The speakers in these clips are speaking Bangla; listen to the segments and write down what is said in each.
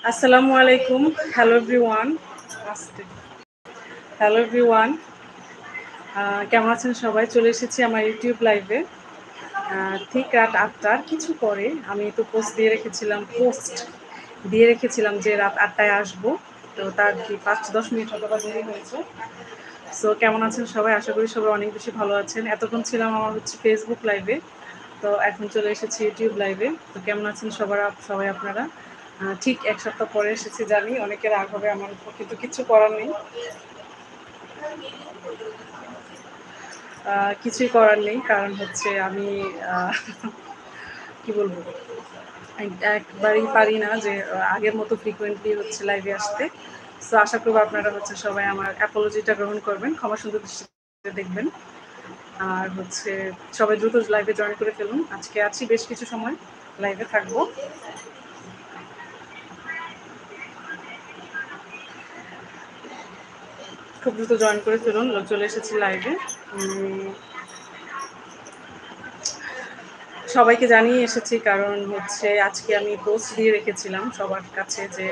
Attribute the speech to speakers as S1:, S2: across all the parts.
S1: আসসালামু আলাইকুম। Hello everyone. আস্তে। Hello everyone. কেমন আছেন সবাই? চলে এসেছি আমার ইউটিউব লাইভে। ঠিক রাত ৮টার কিছু পরে আমি তো পোস্ট দিয়ে রেখেছিলাম যে রাত ৮টায় আসবো। তো তার কি ৫-১০ মিনিট হয়তোবা দেরি হয়েছে। সো কেমন আছেন সবাই? আশা করি সবাই অনেক বেশি ভালো আছেন। এতক্ষণ ছিলাম আমার ফেসবুক লাইভে। তো এখন চলে এসেছি ইউটিউব লাইভে। তো কেমন আছেন সবাই আপনারা? ঠিক ১ সপ্তাহ পরে এসেছি জানি অনেকের রাগ হবে আমার উপর, কিন্তু কিচ্ছু করার নেই। কিছুই করার নেই, কারণ হচ্ছে আমি আহ, কি বলবো, একবারই পারি না যে আগের মতো ফ্রিকোয়েন্টলি হচ্ছে লাইভে আসতে। সো আশা করবো আপনারা হচ্ছে সবাই আমার অ্যাপোলজিটা গ্রহণ করবেন, ক্ষমা সুন্দর দৃষ্টিতে দেখবেন। আর হচ্ছে সবাই দ্রুত লাইভে জয়েন করে ফেলুন। আজকে আছি বেশ কিছু সময় লাইভে থাকবো। খুব দ্রুত জয়েন করে ফেলুন। চলে এসেছি লাইভে। সবাইকে জানিয়ে এসেছি, কারণ হচ্ছে আজকে আমি পোস্ট দিয়ে রেখেছিলাম সবার কাছে যে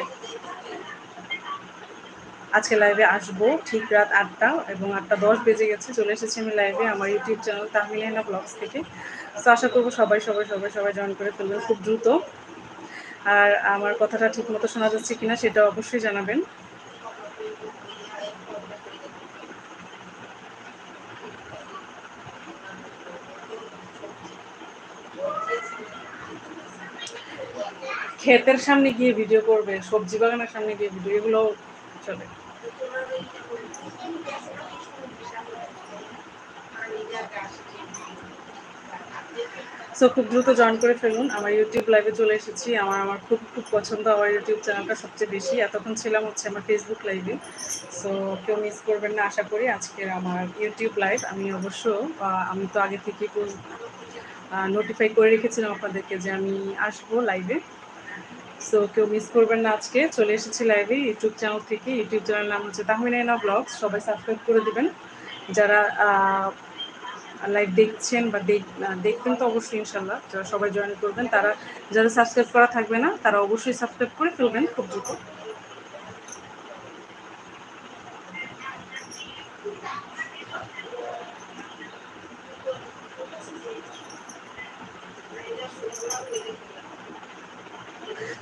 S1: আজকে লাইভে আসবো ঠিক রাত ৮টা, এবং ৮টা ১০ বেজে গেছে। চলে এসেছি আমি লাইভে আমার ইউটিউব চ্যানেল তাহমিনা ব্লগস থেকে। তো আশা করবো সবাই জয়েন করে ফেলবেন খুব দ্রুত। আর আমার কথাটা ঠিক মতো শোনা যাচ্ছে কিনা সেটা অবশ্যই জানাবেন। ক্ষেতের সামনে গিয়ে ভিডিও করবে, সবজি বাগানের সামনে গিয়ে ভিডিও, এগুলো চলে। সো খুব দ্রুত জয়েন করে ফেলুন। আমার ইউটিউব লাইভে চলে এসেছি। আমার আমার খুব খুব পছন্দ আমার ইউটিউব চ্যানেলটা সবচেয়ে বেশি। এতক্ষণ ছিলাম হচ্ছে আমার ফেসবুক লাইভে। সো কেউ মিস করবেন না আশা করি আজকের আমার ইউটিউব লাইভ। আমি অবশ্য আমি তো আগে থেকে নোটিফাই করে রেখেছিলাম আপনাদেরকে যে আমি আসবো লাইভে। সো কেউ মিস করবেন না। আজকে চলে এসেছি লাইভে ইউটিউব চ্যানেল থেকে। ইউটিউব চ্যানেল নাম হচ্ছে তাহমিনা ব্লগস। সবাই সাবস্ক্রাইব করে দিবেন যারা লাইভ দেখছেন বা দেখবেন তো অবশ্যই ইনশাল্লাহ। যারা সবাই জয়েন করবেন, তারা যারা সাবস্ক্রাইব করা থাকবে না তারা অবশ্যই সাবস্ক্রাইব করে ফেলবেন খুব দ্রুত।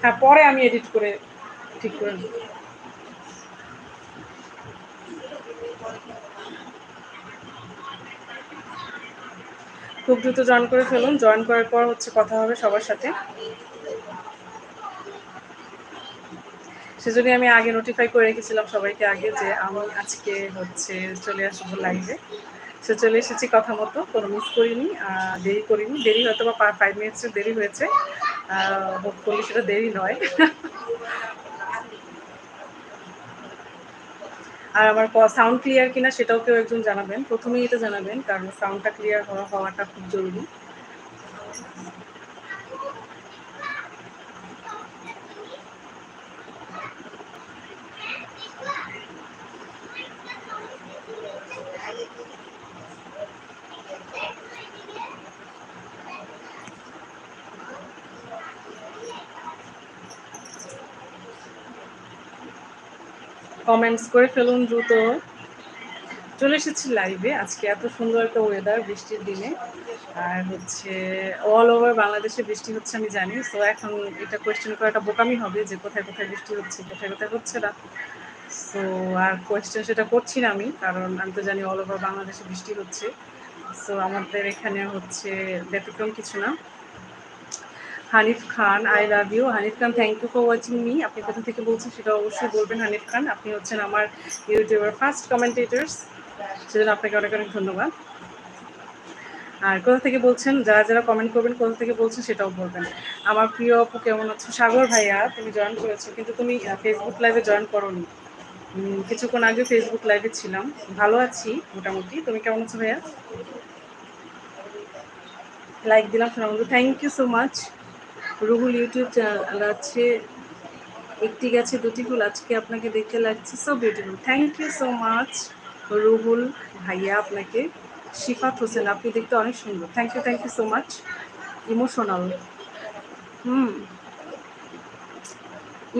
S1: হ্যাঁ, পরে আমি এডিট করে ঠিক করে নেব। খুব দ্রুত জয়েন করে ফেলুন। জয়েন করার পর হচ্ছে কথা হবে সবার সাথে। সেজন্য আমি আগে নোটিফাই করে রেখেছিলাম সবাইকে আগে যে আমি আজকে হচ্ছে চলে আসবো লাইভে। সে চলে এসেছি কথা মতো, কোনো মিস করিনি, দেরি করিনি। দেরি হয়তো বা 5 মিনিটসের দেরি হয়েছে, হোপফুলি সেটা দেরি নয়। আর আমার সাউন্ড ক্লিয়ার কিনা সেটাও কেউ একজন জানাবেন, প্রথমেই এটা জানাবেন, কারণ সাউন্ডটা ক্লিয়ার হওয়াটা খুব জরুরি। কমেন্টস করে ফেলুন দ্রুত। চলে এসেছি লাইভে। আজকে এত সুন্দর একটা ওয়েদার বৃষ্টির দিনে। আর হচ্ছে অল ওভার বাংলাদেশে বৃষ্টি হচ্ছে আমি জানি। সো এখন এটা কোয়েশ্চেন করাটা বোকামি হবে যে কোথায় কোথায় বৃষ্টি হচ্ছে, কোথায় কোথায় হচ্ছে না। সো আর কোয়েশ্চেন সেটা করছি না আমি, কারণ আমি তো জানি অল ওভার বাংলাদেশে বৃষ্টি হচ্ছে। সো আমাদের এখানে হচ্ছে ব্যতিক্রম কিছু না। Hanif Khan, I love you. Hanif Khan, thank you for watching me. আপনি কোথা থেকে বলছেন সেটা অবশ্যই বলবেন হানিফ খান। আপনি হচ্ছেন আমার ইউটিউবের ফার্স্ট কমেন্টেটার্স, সেজন্য আপনাকে অনেক অনেক ধন্যবাদ। আর কোথা থেকে বলছেন, যারা যারা কমেন্ট করবেন কোথা থেকে বলছেন সেটাও বলবেন। আমার প্রিয় আপু কেমন আছো? সাগর ভাইয়া, তুমি জয়েন করেছো কিন্তু তুমি ফেসবুক লাইভে জয়েন করোনি। কিছুক্ষণ আগে ফেসবুক লাইভে ছিলাম। ভালো আছি মোটামুটি। তুমি কেমন আছো ভাইয়া? লাইক দিলাম শোনা বন্ধু, thank you so much. Ruhul YouTube channel আছে, একটি গাছে দুটি ফুল, আজকে আপনাকে দেখতে লাগছে so beautiful. Thank you so much Ruhul ভাইয়া আপনাকে। শিফাত হোসেন, আপনি দেখতে অনেক সুন্দর। Thank you so much. Emotional. Hmm.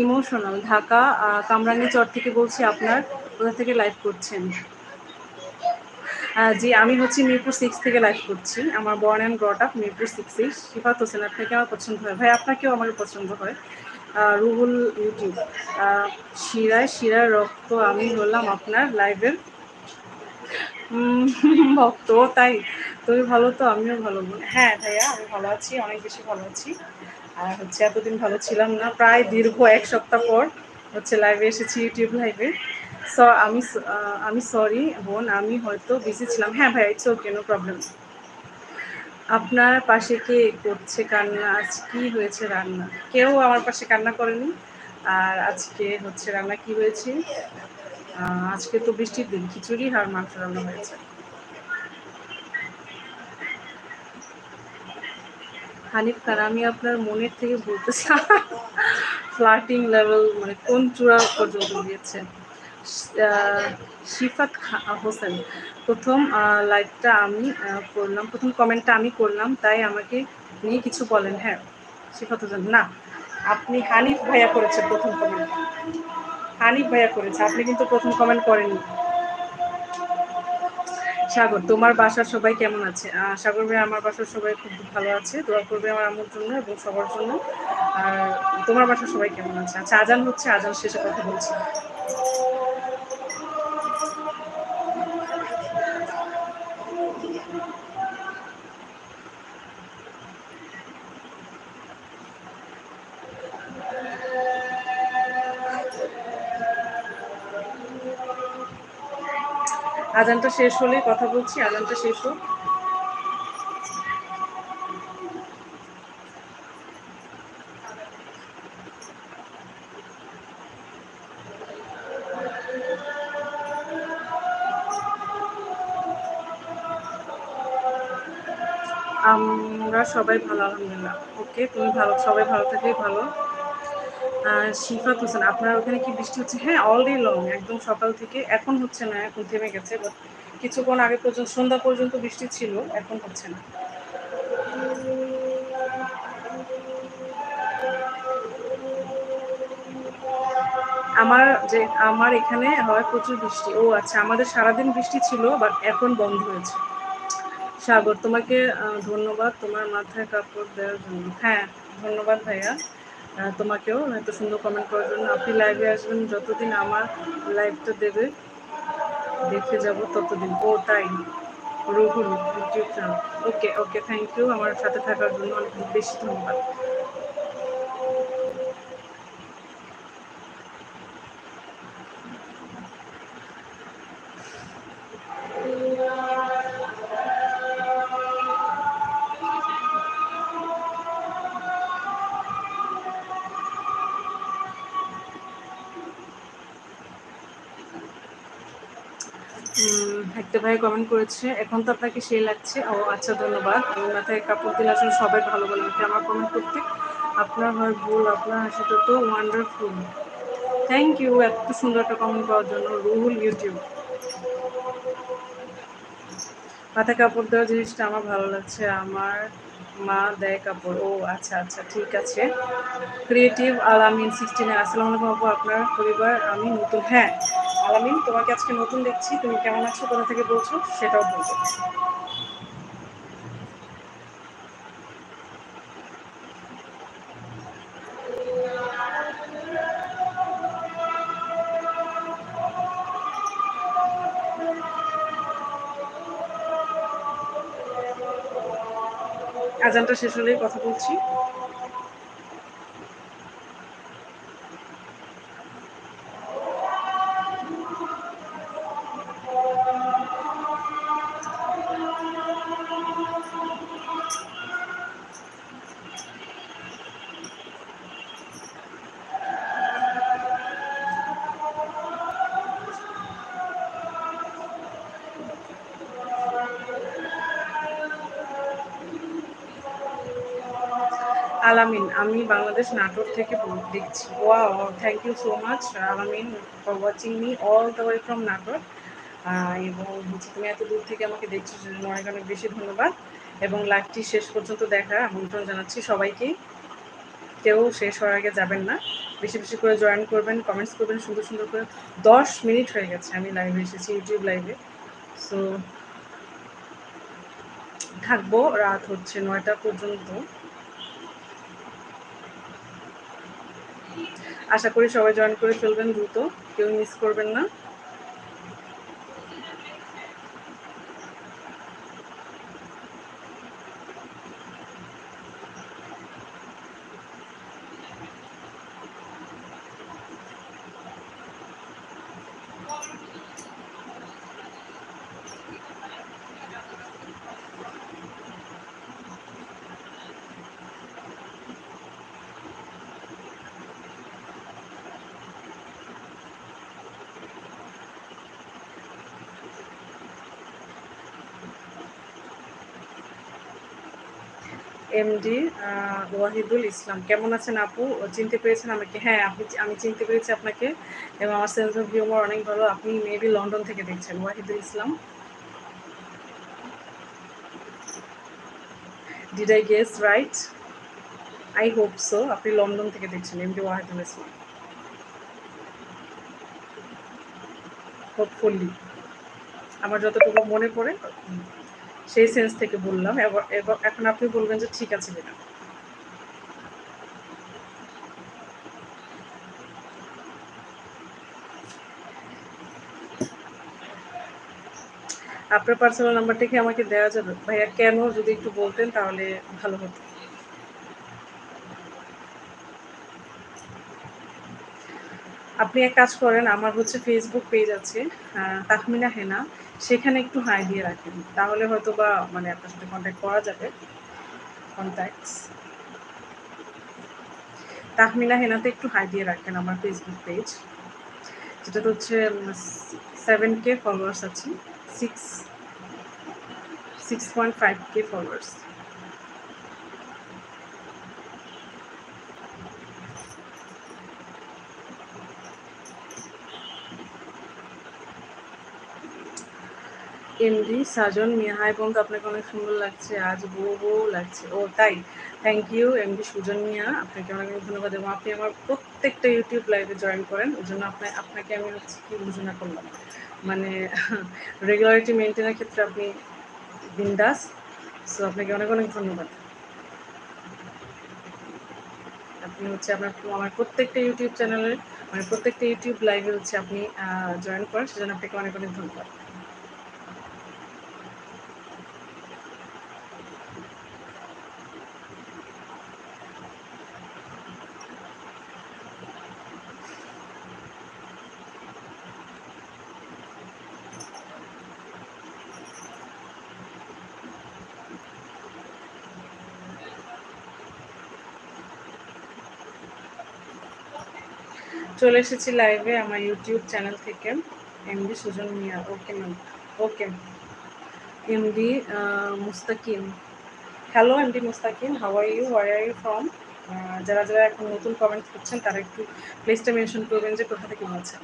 S1: Emotional Dhaka Kamrangirchar থেকে বলছি। আপনার কোথা থেকে লাইভ করছেন? জি, আমি হচ্ছি মিরপুর 6 থেকে লাইভ করছি। আমার born and brought up Mirpur 6 এই। শিফাত হোসেন, আপনাকে আমার পছন্দ হয়। ভাই আপনাকেও আমার পছন্দ হয়। রুহুল ইউটিউব। আ শিরায় শিরায় রক্ত, আমি হলাম আপনার লাইভের ভক্ত। তাই? তুমি ভালো তো? আমিও ভালো। হ্যাঁ ভাইয়া, আমি ভালো আছি, অনেক বেশি ভালো আছি। আর হচ্ছে এতদিন ভালো ছিলাম না। প্রায় দীর্ঘ ১ সপ্তাহ পর হচ্ছে লাইভে এসেছি, ইউটিউব লাইভে। সো আমি সরি বোন, আমি হয়তো বিজি ছিলাম। হ্যাঁ ভাইয়া, ইটস ওকে, নো প্রবলেম। আপনার পাশে কে করছে কান্না? আজ কি হয়েছে রান্না? কেউ আমার পাশে কান্না করেনি। আর আজকে হচ্ছে রান্না কি হয়েছে? আজকে তো বৃষ্টির দিন, খিচুড়ি আর মাংস রান্না হয়েছে। হানিফ খান, আমি আপনার মনের থেকে বলতেছি। ফ্লার্টিং লেভেল মানে কোন চূড়া পর্যন্ত গিয়েছে? শিফাত হোসেন, প্রথম লাইভটা আমি করলাম, প্রথম কমেন্টটা আমি করলাম, তাই আমাকে নিয়ে কিছু বলেন। হ্যাঁ শিফাত হোসেন, না আপনি হানিফ ভাইয়া করেছে প্রথম কমেন্ট। হানিফ ভাইয়া করেছে, আপনি কিন্তু প্রথম কমেন্ট করেননি। সাগর, তোমার বাসার সবাই কেমন আছে? সাগর ভাই, আমার বাসার সবাই খুব ভালো আছে। দোয়া করবে আমার আম্মুর জন্য এবং সবার জন্য। আর তোমার বাসার সবাই কেমন আছে? আচ্ছা, আজান হচ্ছে, আজান শেষে কথা বলছি। আজানটা শেষ হলেই কথা বলছি, আজানটা শেষ হোক। আমরা সবাই ভালো, আলহামদুলিল্লাহ। ওকে, তুমি ভালো, সবাই ভালো থাকলেই ভালো। শিফাত হোসেন, আপনার ওখানে কি বৃষ্টি হচ্ছে? হ্যাঁ, অল ডে লং, একদম সকাল থেকে। এখন হচ্ছে না, এখন থেমে গেছে। বাট কিছুক্ষণ আগে পর্যন্ত, সন্ধ্যা পর্যন্ত বৃষ্টি ছিল, এখন হচ্ছে না। আমার এখানে হয় প্রচুর বৃষ্টি। ও আচ্ছা, আমাদের সারাদিন বৃষ্টি ছিল, বাট এখন বন্ধ হয়েছে। সাগর, তোমাকে ধন্যবাদ তোমার মাথায় কাপড় দেওয়ার জন্য। হ্যাঁ, ধন্যবাদ ভাইয়া। তোমাকেও এত সুন্দর কমেন্ট করার জন্য। আপনি লাইভে আসবেন যতদিন আমার লাইভটা দেবে দেখে যাব ততদিন। ও তাই? Ruhul YouTube channel. Okay okay, thank you আমার সাথে থাকার জন্য, অনেক বেশি ধন্যবাদ। একটা ভাই কমেন্ট করেছে, এখন তো আপনাকে সেই লাগছে। ও আচ্ছা, ধন্যবাদ। আমি মাথায় কাপড় দিলে আসলে সবাই ভালো বলে আমাকে আমার কমেন্ট করতে। আপনার হয় ভুল, আপনার হাসিটা তো ওয়ান্ডারফুল। থ্যাংক ইউ এত সুন্দর একটা কমেন্ট করার জন্য, রুহুল ইউটিউব। মাথায় কাপড় দেওয়া জিনিসটা আমার ভালো লাগছে, আমার মা দেয় কাপড়। ও আচ্ছা আচ্ছা, ঠিক আছে। ক্রিয়েটিভ আলামিন 16, আসসালামু আলাইকুম আপু, আপনার পরিবার। আমি নতুন। হ্যাঁ আলামিন, তোমাকে আজকে নতুন দেখছি। তুমি কেমন আছো, কোথা থেকে বলছো সেটাও বলবো। আজানটা শেষ হলেই কথা বলছি। আলামিন, আমি বাংলাদেশ নাটোর থেকে দেখছি। Wow, thank you so much Alamin for watching me all the way from Natore. এবং হচ্ছে তুমি এত দূর থেকে আমাকে দেখছো, সেজন্য অনেক অনেক বেশি ধন্যবাদ। এবং লাইভটি শেষ পর্যন্ত দেখার আমন্ত্রণ জানাচ্ছি সবাইকেই। কেউ শেষ হওয়ার আগে যাবেন না। বেশি, বেশি করে জয়েন করবেন, কমেন্টস করবেন সুন্দর, সুন্দর করে। ১০ মিনিট হয়ে গেছে আমি লাইভে এসেছি, ইউটিউব লাইভে। সো থাকবো রাত হচ্ছে ৯টা পর্যন্ত। আশা করি সবাই জয়েন করে ফেলবেন দ্রুত, কেউ মিস করবেন না। এমডি ওয়াহিদুল ইসলাম, কেমন আছেন আপু? চিনতে পেরেছেন আমাকে? হ্যাঁ, আমি চিনতে পেরেছি আপনাকে, এবং আমার সেন্স অফ হিউমার অনেক ভালো। আপনি মেবি লন্ডন থেকে দেখছেন। Wahidul Islam, did I guess right? I hope so. আপনি লন্ডন থেকে দেখছেন, এমডি ওয়াহিদুল ইসলাম, হোপফুলি। আমার যতটুকু মনে পড়ে সেই সেন্স থেকে বললাম। এখন আপনি বলবেন যে ঠিক আছে কিনা। আপনার পার্সোনাল নাম্বারটা কি আমাকে দেওয়া যাবে ভাইয়া? কেন, যদি একটু বলতেন তাহলে ভালো হতো। আপনি এক কাজ করেন, আমার হচ্ছে ফেসবুক পেজ আছে, তাহমিনা হেনা, সেখানে একটু হাই দিয়ে রাখেন, তাহলে হয়তো বা মানে আপনার সাথে কন্ট্যাক্ট করা যাবে। কন্ট্যাক্টস তাহমিনা হেনাতে একটু হাই দিয়ে রাখেন আমার ফেসবুক পেজ, যেটাতে হচ্ছে 7K ফলোয়ার্স আছে, 6.5K ফলোয়ার্স। এমডি সাজন মিয়া, হাই বন্ধু, আপনাকে অনেক সুন্দর লাগছে আজ, বউ বউ লাগছে। ও তাই, থ্যাংক ইউ এমডি সুজন মিয়া, আপনাকে অনেক অনেক ধন্যবাদ। এবং আপনি আমার প্রত্যেকটা ইউটিউব লাইভে জয়েন করেন, ওই জন্য আপনাকে আমি হচ্ছে কি ঘোষণা করলাম, মানে রেগুলারিটি মেনটেনের ক্ষেত্রে আপনি বিন্দাস। সো আপনাকে অনেক অনেক ধন্যবাদ। আপনি হচ্ছে আমার প্রত্যেকটা ইউটিউব চ্যানেলে, মানে প্রত্যেকটা ইউটিউব লাইভে হচ্ছে আপনি জয়েন করেন, সেজন্য আপনাকে অনেক অনেক ধন্যবাদ। চলে এসেছি লাইভে আমার ইউটিউব চ্যানেল থেকে, MD Sujan Mia. Okay ma'am, okay. MD Mustakim, hello MD Mustakim, how are you, where are you from? যারা যারা এখন নতুন কমেন্ট করছেন তারা একটু প্লেসটা মেনশন করবেন যে কোথা থেকে বলছেন।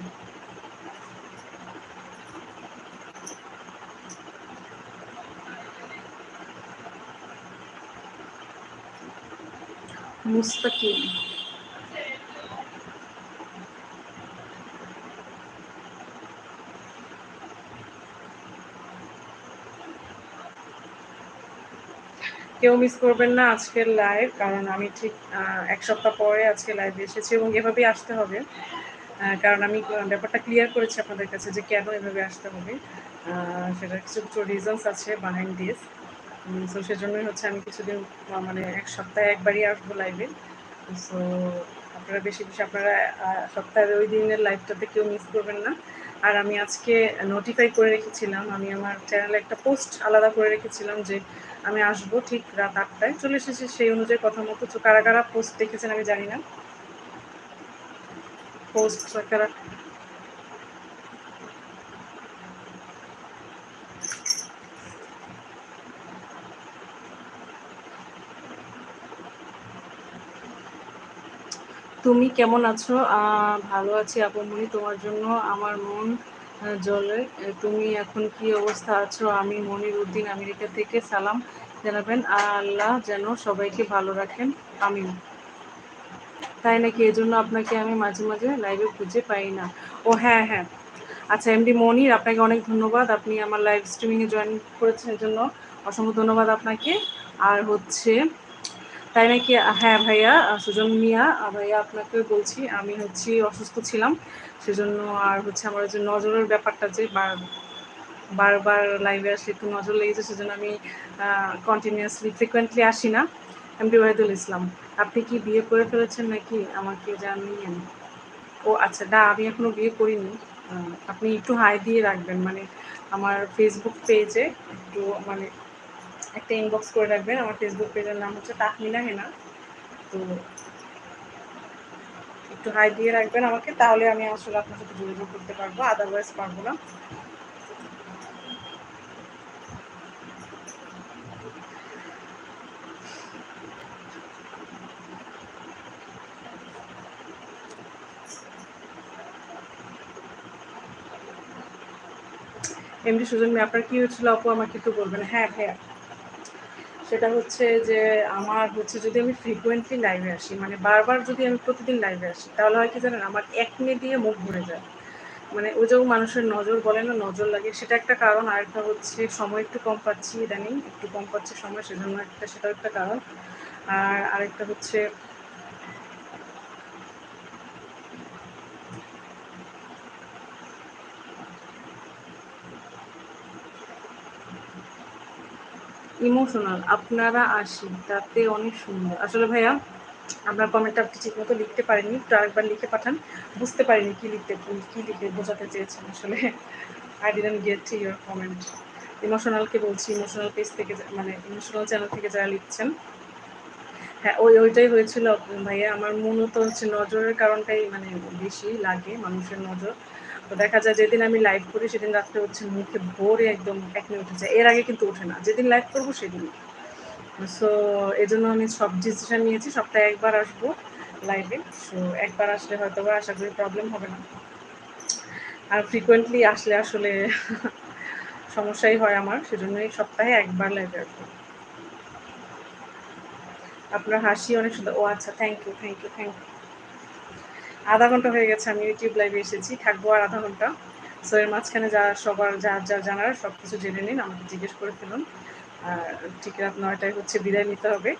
S1: মুস্তাকিম, কেউ মিস করবেন না আজকের লাইভ, কারণ আমি ঠিক ১ সপ্তাহ পরে আজকে লাইভে এসেছি, এবং এভাবেই আসতে হবে। কারণ আমি ব্যাপারটা ক্লিয়ার করেছি আপনাদের কাছে যে কেন এভাবে আসতে হবে। সেটার কিছু কিছু রিজনস আছে বিহাইন্ড দিস। সো সেজন্যই হচ্ছে আমি কিছুদিন, মানে ১ সপ্তাহে একবারই আসবো লাইভে। সো আপনারা বেশি বেশি আপনারা সপ্তাহের ওই দিনের লাইভটাতে কেউ মিস করবেন না। আর আমি আজকে নোটিফাই করে রেখেছিলাম, আমি আমার চ্যানেলে একটা পোস্ট আলাদা করে রেখেছিলাম যে আমি আসবো ঠিক রাত ৮টায়। চলে এসেছি সেই অনুযায়ী কথা মতো। তো কারা কারা পোস্ট দেখেছেন আমি জানি না, পোস্ট কারা। তুমি কেমন আছো? ভালো আছি আপুমনি, তোমার জন্য আমার মন জ্বলে। তুমি এখন কি অবস্থা আছো? আমি মনির উদ্দিন, আমেরিকা থেকে। সালাম জানাবেন, আল্লাহ যেন সবাইকে ভালো রাখেন, আমিন। তাই নাকি? এজন্য আপনাকে আমি মাঝে, মাঝে লাইভে খুঁজে পাই না। ও হ্যাঁ, হ্যাঁ। আচ্ছা এমডি মনির আপনাকে অনেক ধন্যবাদ। আপনি আমার লাইভ স্ট্রিমিং এ জয়েন করেছেন এজন্য অসংখ্য ধন্যবাদ আপনাকে। আর হচ্ছে তাই নাকি? হ্যাঁ ভাইয়া সুজন মিয়া ভাইয়া আপনাকে বলছি আমি হচ্ছি অসুস্থ ছিলাম। সেজন্য আর হচ্ছে আমার যে নজরের ব্যাপারটা যে বারবার লাইভে আসলে একটু নজর লেগেছে সেজন্য আমি কন্টিনিউয়াসলি ফ্রিকোয়েন্টলি আসি না। এমডি ওয়াহিদুল ইসলাম। আপনি কি বিয়ে করে ফেলেছেন নাকি? আমাকে জানিয়েন। ও আচ্ছা না আমি এখনো বিয়ে করিনি। আপনি একটু হাই দিয়ে রাখবেন। মানে আমার ফেসবুক পেজে একটু মানে একটা ইনবক্স করে রাখবেন। আমার ফেসবুক পেজের নাম হচ্ছে তাহমিনা হেনা। তো একটু হাই দিয়ে রাখবেন আমাকে তাহলে আমি আসলে আপনার সাথে যোগাযোগ করতে পারবো আদারওয়াইজ পারবো না। এমডি সুজন মিয়া আপনার কি হয়েছিল আপু আমাকে একটু বলবেন? হ্যাঁ ভাইয়া সেটা হচ্ছে যে আমার হচ্ছে যদি আমি ফ্রিকোয়েন্টলি লাইভে আসি মানে বারবার যদি আমি প্রতিদিন লাইভে আসি তাহলে হয় কি জানেন আমার একনে দিয়ে মুখ ভরে যায়। মানে ওই যে মানুষের নজর বলে না নজর লাগে সেটা একটা কারণ। আরেকটা হচ্ছে সময় একটু কম পাচ্ছি ইদানিং একটু কম পাচ্ছি সময় সেজন্য একটা সেটাও একটা কারণ। আর আরেকটা হচ্ছে ইমোশনাল আপনারা আসি তাতে অনেক সুন্দর। আসলে ভাইয়া আপনার কমেন্টটা আপনি ঠিক মতো লিখতে পারেননি একটু আরেকবার লিখে পাঠান। বুঝতে পারিনি কি লিখে বোঝাতে চেয়েছেন আসলে। I didn't get your comment. ইমোশনালকে বলছি ইমোশনাল পেজ থেকে মানে ইমোশনাল চ্যানেল থেকে যারা লিখছেন হ্যাঁ ওইটাই হয়েছিল ভাইয়া আমার মূলত হচ্ছে নজরের কারণটাই মানে বেশি লাগে মানুষের নজর। তো দেখা যায় যেদিন আমি লাইভ করি সেদিন রাত্রে হচ্ছে মুখে ভরে একদম একনে উঠে যায় এর আগে কিন্তু ওঠে না যেদিন লাইভ করবো সেদিন। সো এজন্য আমি সব ডিসিশন নিয়েছি সপ্তাহে একবার আসবো লাইভে। সো একবার আসলে হয়তো বা আশা করি প্রবলেম হবে না। আর ফ্রিকোয়েন্টলি আসলে আসলে সমস্যাই হয় আমার সেজন্যই সপ্তাহে একবার লাইভে আসবো। আপনার হাসি অনেক সুন্দর। ও আচ্ছা thank you thank you thank you. আধা ঘন্টা হয়ে গেছে আমি ইউটিউব লাইভে এসেছি থাকবো আর আধা ঘন্টা। সো এর মাঝখানে যা সবার যা জানার সব কিছু জেনে নিন আমাকে জিজ্ঞেস করে ফেলুন। আর ঠিক রাত ৯টায় হচ্ছে বিদায় নিতে হবে।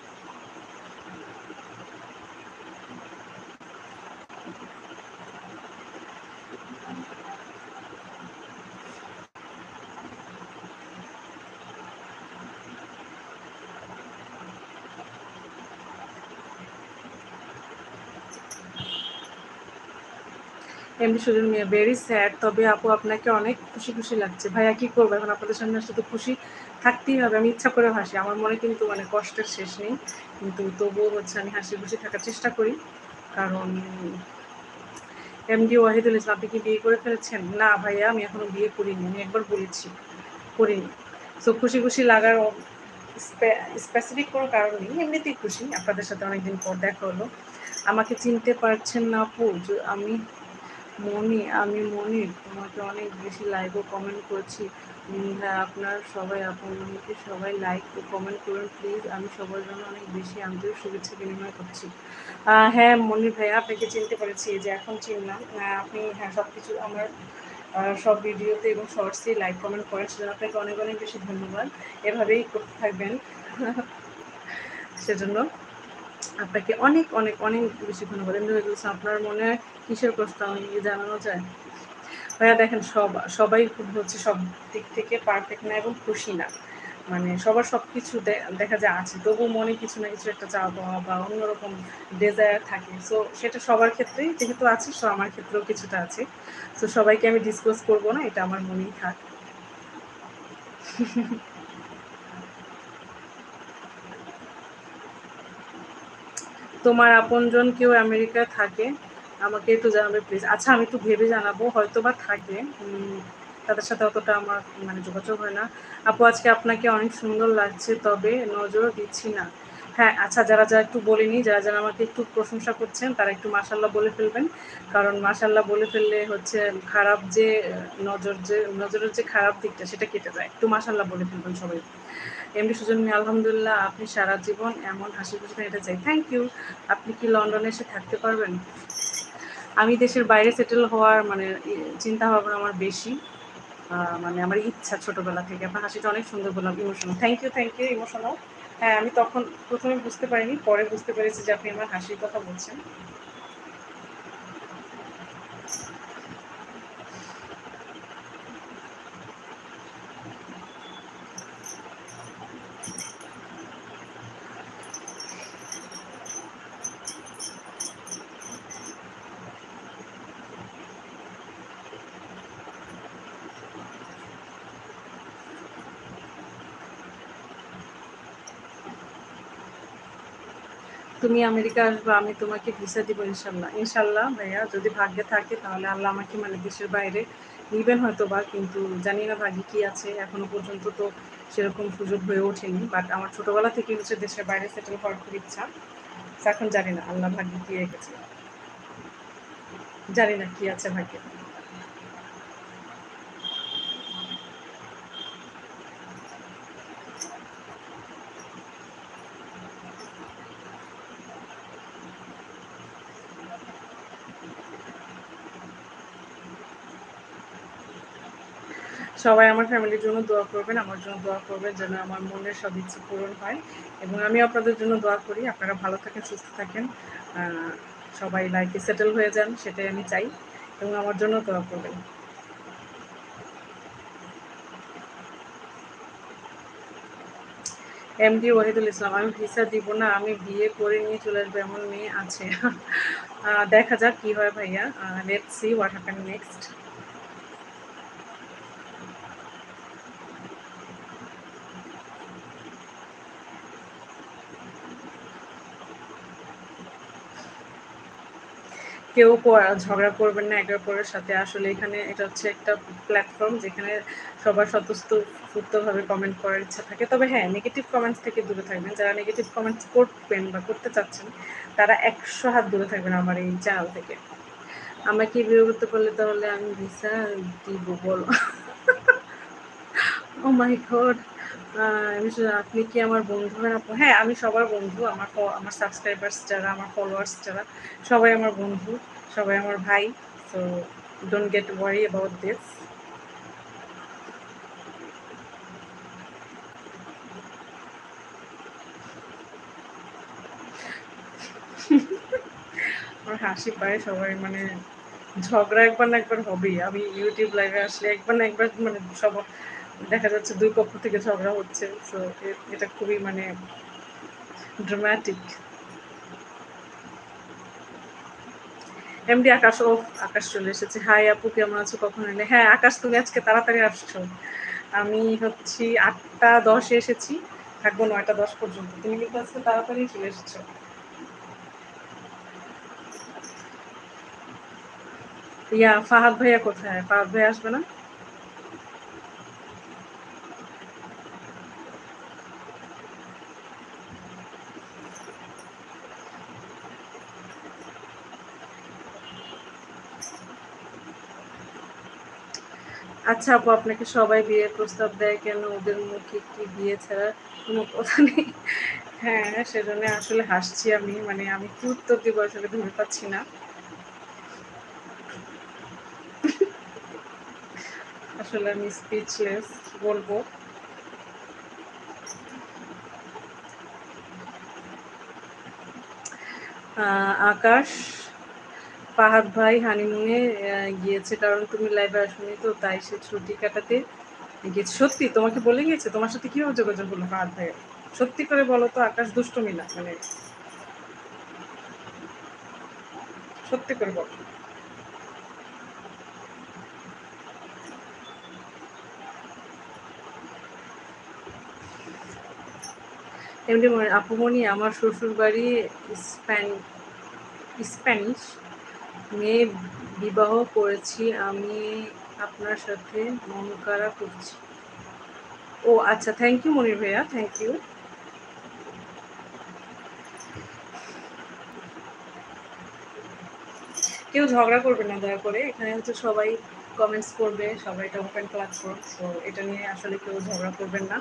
S1: এমনি সুজন মিয়া ভেরি স্যাড তবে আপু আপনাকে অনেক খুশি খুশি লাগছে। ভাইয়া কি করবো এখন আপনাদের সামনে আসলে তো খুশি থাকতেই হবে। আমি ইচ্ছা করে হাসি আমার মনে কিন্তু মানে কষ্টের শেষ নেই কিন্তু তবুও হচ্ছে আমি হাসি খুশি থাকার চেষ্টা করি। কারণ এমডি ওয়াহিদুল ইসলাম আপনি কি বিয়ে করে ফেলেছেন? না ভাইয়া আমি এখনো বিয়ে করিনি আমি একবার বলেছি করিনি। সো খুশি খুশি লাগার স্পেসিফিক কোনো কারণ নেই এমনিতেই খুশি আপনাদের সাথে অনেকদিন পর দেখা হলো। আমাকে চিনতে পারছেন না আপু আমি আমি মনির তোমাকে অনেক বেশি লাইক ও কমেন্ট করেছি। হ্যাঁ আপনার সবাই আপনাকে সবাই লাইক ও কমেন্ট করুন প্লিজ আমি সবার জন্য অনেক বেশি আন্তরিক শুভেচ্ছা বিনিময় করছি। হ্যাঁ মনির ভাইয়া আপনাকে চিনতে পেরেছি যে এখন চিনলাম। আপনি হ্যাঁ সব কিছু আমার সব ভিডিওতে এবং শর্টসে লাইক কমেন্ট করেন সেজন্য আপনাকে অনেক অনেক বেশি ধন্যবাদ। এভাবেই করতে থাকবেন। সেজন্য আপনাকে অনেক অনেক অনেক বেশি ধন্যবাদ। এমনি আপনার মনে কিসের কষ্ট আমি জানানো যায়? ভাইয়া দেখেন সবাই খুব হচ্ছে সব দিক থেকে পারফেক্ট না এবং খুশি না। মানে সবার সব কিছু দেখা যায় আছে তবুও মনে কিছু না কিছু একটা চাওয়া পাওয়া বা অন্যরকম ডেজায়ার থাকে। সো সেটা সবার ক্ষেত্রেই যেহেতু আছে সো আমার ক্ষেত্রেও কিছুটা আছে। সো সবাইকে আমি ডিসক্লোজ করবো না এটা আমার মনেই থাক। তোমার আপনজন কেউ আমেরিকায় থাকে আমাকে একটু জানাবে প্লিজ। আচ্ছা আমি একটু ভেবে জানাবো হয়তো বা থাকে। তাদের সাথে অতটা আমার মানে যোগাযোগ হয় না। আপু আজকে আপনাকে অনেক সুন্দর লাগছে তবে নজর দিচ্ছি না। হ্যাঁ আচ্ছা যারা একটু বলিনি যারা আমাকে একটু প্রশংসা করছেন তারা একটু মাশাল্লাহ বলে ফেলবেন। কারণ মাশাল্লাহ বলে ফেললে হচ্ছে খারাপ যে নজরের যে খারাপ দিকটা সেটা কেটে যায় একটু মাশাল্লাহ বলে ফেলবেন সবাই। এমডি সুজন মিয়া আলহামদুলিল্লাহ আপনি সারা জীবন এমন হাসি খুশি এটা চাই। Thank you. আপনি কি লন্ডনে এসে থাকতে পারবেন? আমি দেশের বাইরে সেটেল হওয়ার মানে চিন্তা ভাবনা আমার বেশি। মানে আমার ইচ্ছা ছোটবেলা থেকে। আপনার হাসিটা অনেক সুন্দর বললাম, ইমোশনাল। Thank you emotional. হ্যাঁ, আমি তখন ১ম এ বুঝতে পারিনি। পরে বুঝতে পেরেছি যে আপনি আমার হাসির কথা বলছেন। তুমি আমেরিকা আসবা, আমি তোমাকে ভিসা দিব ইনশাল্লাহ। ইনশাল্লাহ ভাইয়া, যদি ভাগ্যে থাকে তাহলে আল্লাহ আমাকে মানে দেশের বাইরে নিবেন হয়তোবা, কিন্তু জানি না ভাগ্যে কি আছে। এখনো পর্যন্ত তো সেরকম সুযোগ হয়ে ওঠেনি। বাট আমার ছোটবেলা থেকে হচ্ছে দেশের বাইরে সেটেল হওয়ার খুব ইচ্ছা। এখন জানি না আল্লাহ ভাগ্যে কি রেখেছে। জানি না কি আছে ভাগ্যে। সবাই আমার ফ্যামিলির জন্য দোয়া করবেন, আমার জন্য দোয়া করবেন যেন আমার মনের সব ইচ্ছে পূরণ হয়, এবং আমি আপনাদের জন্য দোয়া করি আপনারা ভালো থাকেন, সুস্থ থাকেন, সবাই লাইফে সেটেল হয়ে যান, সেটাই আমি চাই, এবং আমার জন্য দোয়া করবেন। এমডি ওয়াহিদুল ইসলাম, আমি ভিসা দিব না, আমি বিয়ে করে নিয়ে চলে আসবো এমন মেয়ে আছে। দেখা যাক কি হয় ভাইয়া। Let's see what happen next. কেউ ঝগড়া করবেন না একের অপরের সাথে। আসলে এখানে এটা হচ্ছে একটা প্ল্যাটফর্ম যেখানে সবার স্বতঃস্ফূর্তভাবে কমেন্ট করার ইচ্ছা থাকে। তবে হ্যাঁ, নেগেটিভ কমেন্টস থেকে দূরে থাকবেন। যারা নেগেটিভ কমেন্টস করবেন বা করতে চাচ্ছেন তারা ১০০ হাত দূরে থাকবেন আমার এই চ্যানেল থেকে। আমাকে বিয়ে করতে পারলে তাহলে আমি ভিসা দিব বলো। ও মাই গড! আপনি কি আমার বন্ধু হন আপু? হ্যাঁ, আমি সবার বন্ধু। আমার সাবস্ক্রাইবার্স যারা, আমার ফলোয়ার্স যারা, সবাই আমার বন্ধু, সবাই আমার ভাই। So don't get worry about this. আমার হাসি পায় সবাই মানে ঝগড়া একবার না একবার হবেই। আমি ইউটিউব লাইভে আসলে একবার না একবার মানে সব দেখা যাচ্ছে ২ পক্ষ থেকে ঝগড়া হচ্ছে। সো এটা খুবই মানে ড্রামাটিক। এমডি আকাশ, ও আকাশ চলে এসেছে। হাই আপু, কেমন আছো, কখন এলে? হ্যাঁ আকাশ, তুমি আজকে তাড়াতাড়ি আসছো। আমি হচ্ছি ৮টা ১০-এ এসেছি, থাকবো ৯টা ১০ পর্যন্ত। তুমি কিন্তু আজকে তাড়াতাড়ি চলে এসেছো। ইয়া ফাহাদ ভাইয়া কোথায়? ফাহাদ ভাইয়া আসবে না? আচ্ছা আপু, আপনাকে সবাই বিয়ের প্রস্তাব দেয় কেন? ওদের মুখে কি বিয়ে ছাড়া কোনো কথা নেই? হ্যাঁ, সেজন্য আসলে হাসছি আমি। মানে আমি কি উত্তর দিব আসলে ভেবে পাচ্ছি না। আসলে আমি স্পিচলেস, কি বলবো। আকাশ, ফাহাদ ভাই হানিমুনে গিয়েছে কারণ তুমি লাইভে আসোনি, তো তাই সে ছুটি কাটাতে গেছে। সত্যি তোমাকে বলে গিয়েছে? তোমার সাথে কিভাবে যোগাযোগ হলো ফাহাদ ভাইয়ের? সত্যি করে বলো তো, আকাশ দুষ্টুমি না মানে, সত্যি করে বলো। এমনি আপুমনি, আমার শ্বশুর বাড়ি স্প্যানিশ, মেয়ে বিবাহ করেছি আমি, আপনার সাথে মনকারা করছি। ও আচ্ছা, থ্যাংক ইউ মনির ভাইয়া, থ্যাংক ইউ। কেউ ঝগড়া করবে না দয়া করে। এখানে হচ্ছে সবাই কমেন্টস করবে, সবাই এটা ওপেন প্ল্যাটফর্ম। সো এটা নিয়ে আসলে কেউ ঝগড়া করবেন না।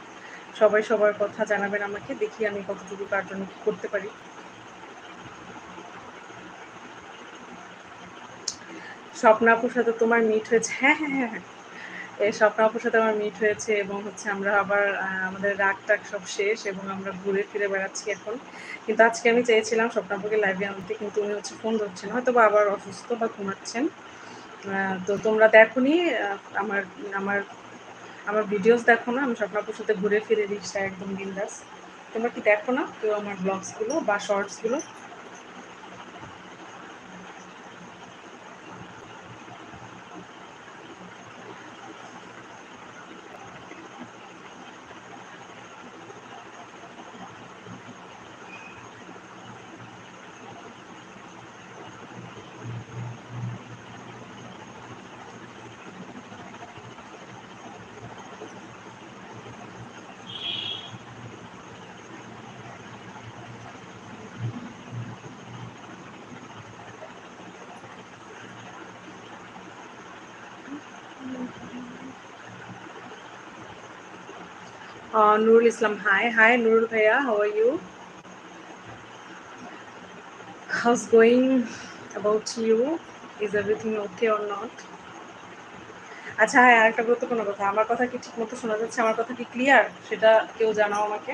S1: সবাই সবার কথা জানাবেন আমাকে, দেখি আমি কতটুকু কার জন্য কি করতে পারি। স্বপ্না আপুর সাথে তোমার মিট হয়েছে? হ্যাঁ, হ্যাঁ, হ্যাঁ, হ্যাঁ। এই স্বপ্না আপুর সাথে আমার মিট হয়েছে এবং হচ্ছে আমরা আবার আমাদের রাগ-টাগ সব শেষ এবং আমরা ঘুরে ফিরে বেড়াচ্ছি এখন। কিন্তু আজকে আমি চেয়েছিলাম স্বপ্না আপুকে লাইভে আনতে, কিন্তু উনি হচ্ছে ফোন ধরছেন। হয়তোবা আবার অসুস্থ বা ঘুমাচ্ছেন। তো তোমরা দেখোনি আ আমার আমার আমার ভিডিওস দেখো না? আমি স্বপ্না আপুর সাথে ঘুরে ফিরে রিকশায় একদম বিন্দাস। তোমরা কি দেখো না কেউ আমার ব্লগস গুলো বা শর্টস গুলো? Nurul Islam, hi. Hi, Nurul Bhaiya, how are you? How's going about you? Is everything okay or not? আচ্ছা হ্যাঁ, আরেকটা গুরুত্বপূর্ণ কথা। আমার কথা কি ঠিকমতো শোনা যাচ্ছে? আমার কথা কি ক্লিয়ার? সেটা কেউ জানাও আমাকে।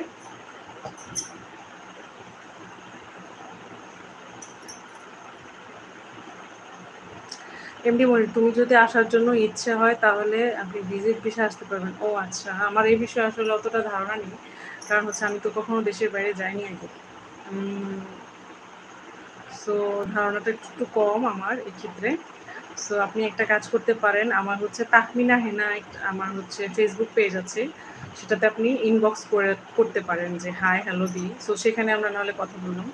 S1: এমডি মনির, তুমি যদি আসার জন্য ইচ্ছে হয় তাহলে আপনি ভিজিট ভিসা আসতে পারবেন। ও আচ্ছা, আমার এই বিষয়ে আসলে অতটা ধারণা নেই। কারণ হচ্ছে আমি তো কখনো দেশের বাইরে যাইনি আগে। উম সো ধারণাটা একটু কম আমার এক্ষেত্রে। সো আপনি একটা কাজ করতে পারেন, আমার হচ্ছে তাহমিনা হেনা আমার হচ্ছে ফেসবুক পেজ আছে। সেটাতে আপনি ইনবক্স করতে পারেন যে হাই, হ্যালো দি। সো সেখানে আমরা নাহলে কথা বললাম।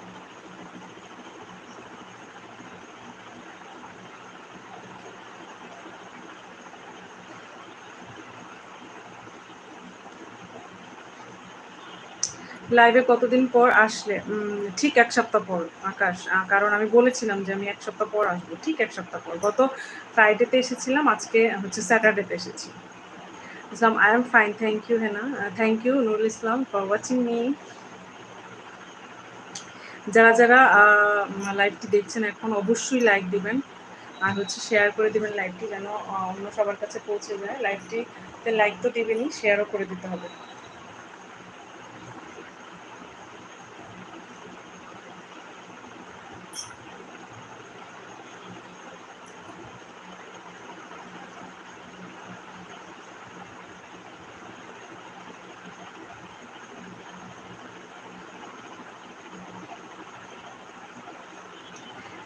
S1: লাইভে কতদিন পর আসলে? ঠিক ১ সপ্তাহ পর আকাশ। কারণ আমি বলেছিলাম যে আমি ১ সপ্তাহ পর আসবো। ঠিক ১ সপ্তাহ পর। গত ফ্রাইডেতে এসেছিলাম, আজকে হচ্ছে স্যাটারডেতে এসেছি। Islam, I am fine. Thank you, Hena. Thank you Nurul Islam for watching me. যারা লাইভটি দেখছেন এখন অবশ্যই লাইক দিবেন। আর হচ্ছে শেয়ার করে দিবেন লাইভটি, যেন অন্য সবার কাছে পৌঁছে যায়। লাইভটিতে লাইক তো দিবেনই, শেয়ারও করে দিতে হবে।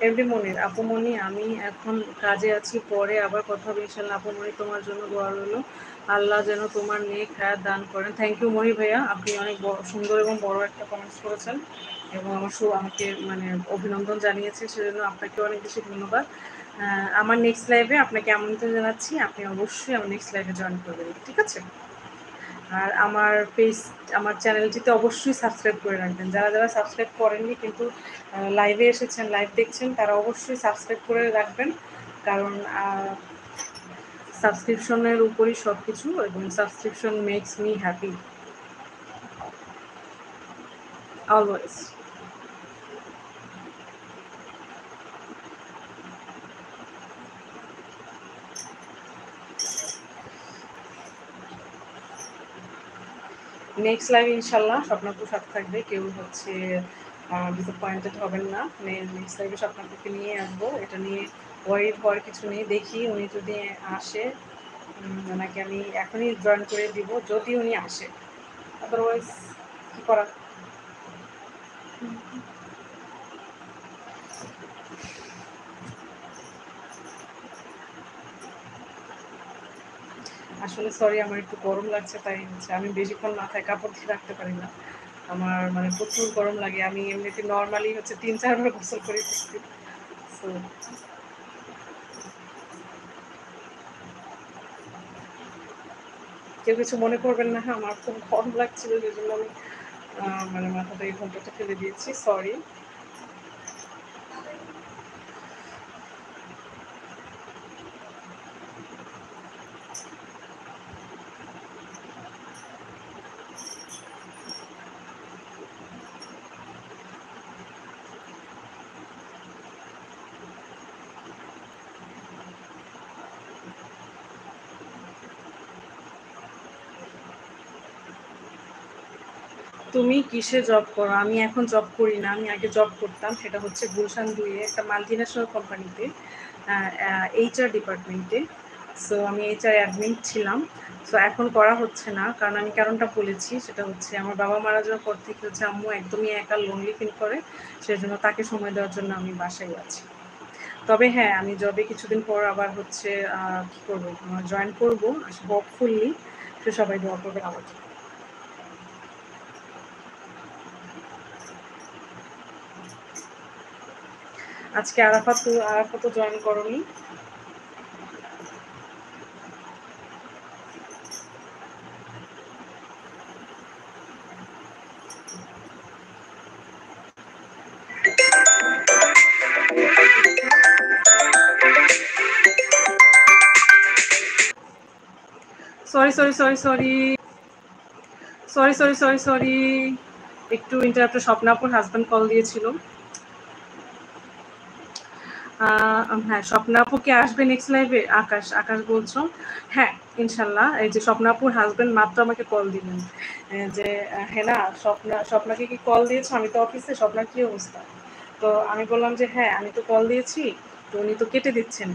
S1: এমডি মনির, আপুমনি আমি এখন কাজে আছি, পরে আবার কথা হবে ইনশাল্লাহ। আপুমনি তোমার জন্য দোয়া রইলো, আল্লাহ যেন তোমার নেক হায়াত দান করেন। থ্যাংক ইউ মনি ভাইয়া, আপনি অনেক সুন্দর এবং বড় একটা কমেন্টস করেছেন এবং আমাকে মানে অভিনন্দন জানিয়েছেন, সেজন্য আপনাকে অনেক বেশি ধন্যবাদ। আমার নেক্সট লাইভে আপনাকে আমন্ত্রণ জানাচ্ছি, আপনি অবশ্যই আমার নেক্সট লাইভে জয়েন করবেন, ঠিক আছে? আর আমার চ্যানেলটিতে অবশ্যই সাবস্ক্রাইব করে রাখবেন। যারা সাবস্ক্রাইব করেননি কিন্তু লাইভে এসেছেন, লাইভ দেখছেন, তারা অবশ্যই সাবস্ক্রাইব করে রাখবেন। কারণ সাবস্ক্রিপশনের উপরই সব কিছু এবং subscription makes me happy always. Next live ইনশাল্লাহ স্বপ্নাপুর সাথে থাকবে, কেউ হচ্ছে ডিসঅ্যাপয়েন্টেড হবেন না। নেক্সট লাইভে স্বপ্নাপুকে নিয়ে আসবো, এটা নিয়ে ওয়ারি হওয়ার কিছু নেই। দেখি উনি যদি আসে, ওনাকে আমি এখনই জয়েন করে দিব যদি উনি আসে, আদারওয়াইজ কী করা। আসলে সরি, আমার একটু গরম লাগছে, তাই হচ্ছে আমি বেশিক্ষণ মাথায় কাপড় দিয়ে রাখতে পারি না। আমার মানে প্রচুর গরম লাগে। আমি এমনিতে নর্মালি হচ্ছে ৩-৪ বার গোসল করে ফেলছি। সো কেউ কিছু মনে করবেন না, হ্যাঁ? আমার খুব গরম লাগছিল, সেজন্য আমি মানে মাথাটা এই ঘোমটাটা ফেলে দিয়েছি। সরি। তুমি কিসে জব করো? আমি এখন জব করি না, আমি আগে জব করতাম, সেটা হচ্ছে গুলশান ২ এ একটা মাল্টিন্যাশনাল কোম্পানিতে, এইচআর ডিপার্টমেন্টে। সো আমি এইচআর অ্যাডমিন ছিলাম। সো এখন করা হচ্ছে না, কারণ আমি কারণটা বলেছি, সেটা হচ্ছে আমার বাবা মারা যাওয়ার পর থেকে হচ্ছে আম্মু একদমই একা লোনলি ফিল করে, সেজন্য তাকে সময় দেওয়ার জন্য আমি বাসায় আছি। তবে হ্যাঁ, আমি জবে কিছুদিন পর আবার হচ্ছে কি করবো, জয়েন করবো হোপফুলি। সে সবাই দোয়া করবে আমার জন্য। আজকে আরাফাতও জয়েন করনি। Sorry sorry sorry sorry sorry sorry sorry sorry একটু ইন্টারাপ্টে, স্বপ্নাপুর হাজব্যান্ড কল দিয়েছিল। হ্যাঁ, স্বপ্নাপু কি আসবে নেক্সট লাইভে? আকাশ আকাশ বলছো? হ্যাঁ, ইনশাল্লাহ। এই যে স্বপ্নাপুর হাজব্যান্ড মাত্র আমাকে কল দিলেন যে হ্যাঁ না, স্বপ্নাকে কি কল দিয়েছো? আমি তো অফিসে, স্বপ্নার কি অবস্থা? তো আমি বললাম যে হ্যাঁ, আমি তো কল দিয়েছি, তো উনি তো কেটে দিচ্ছেন,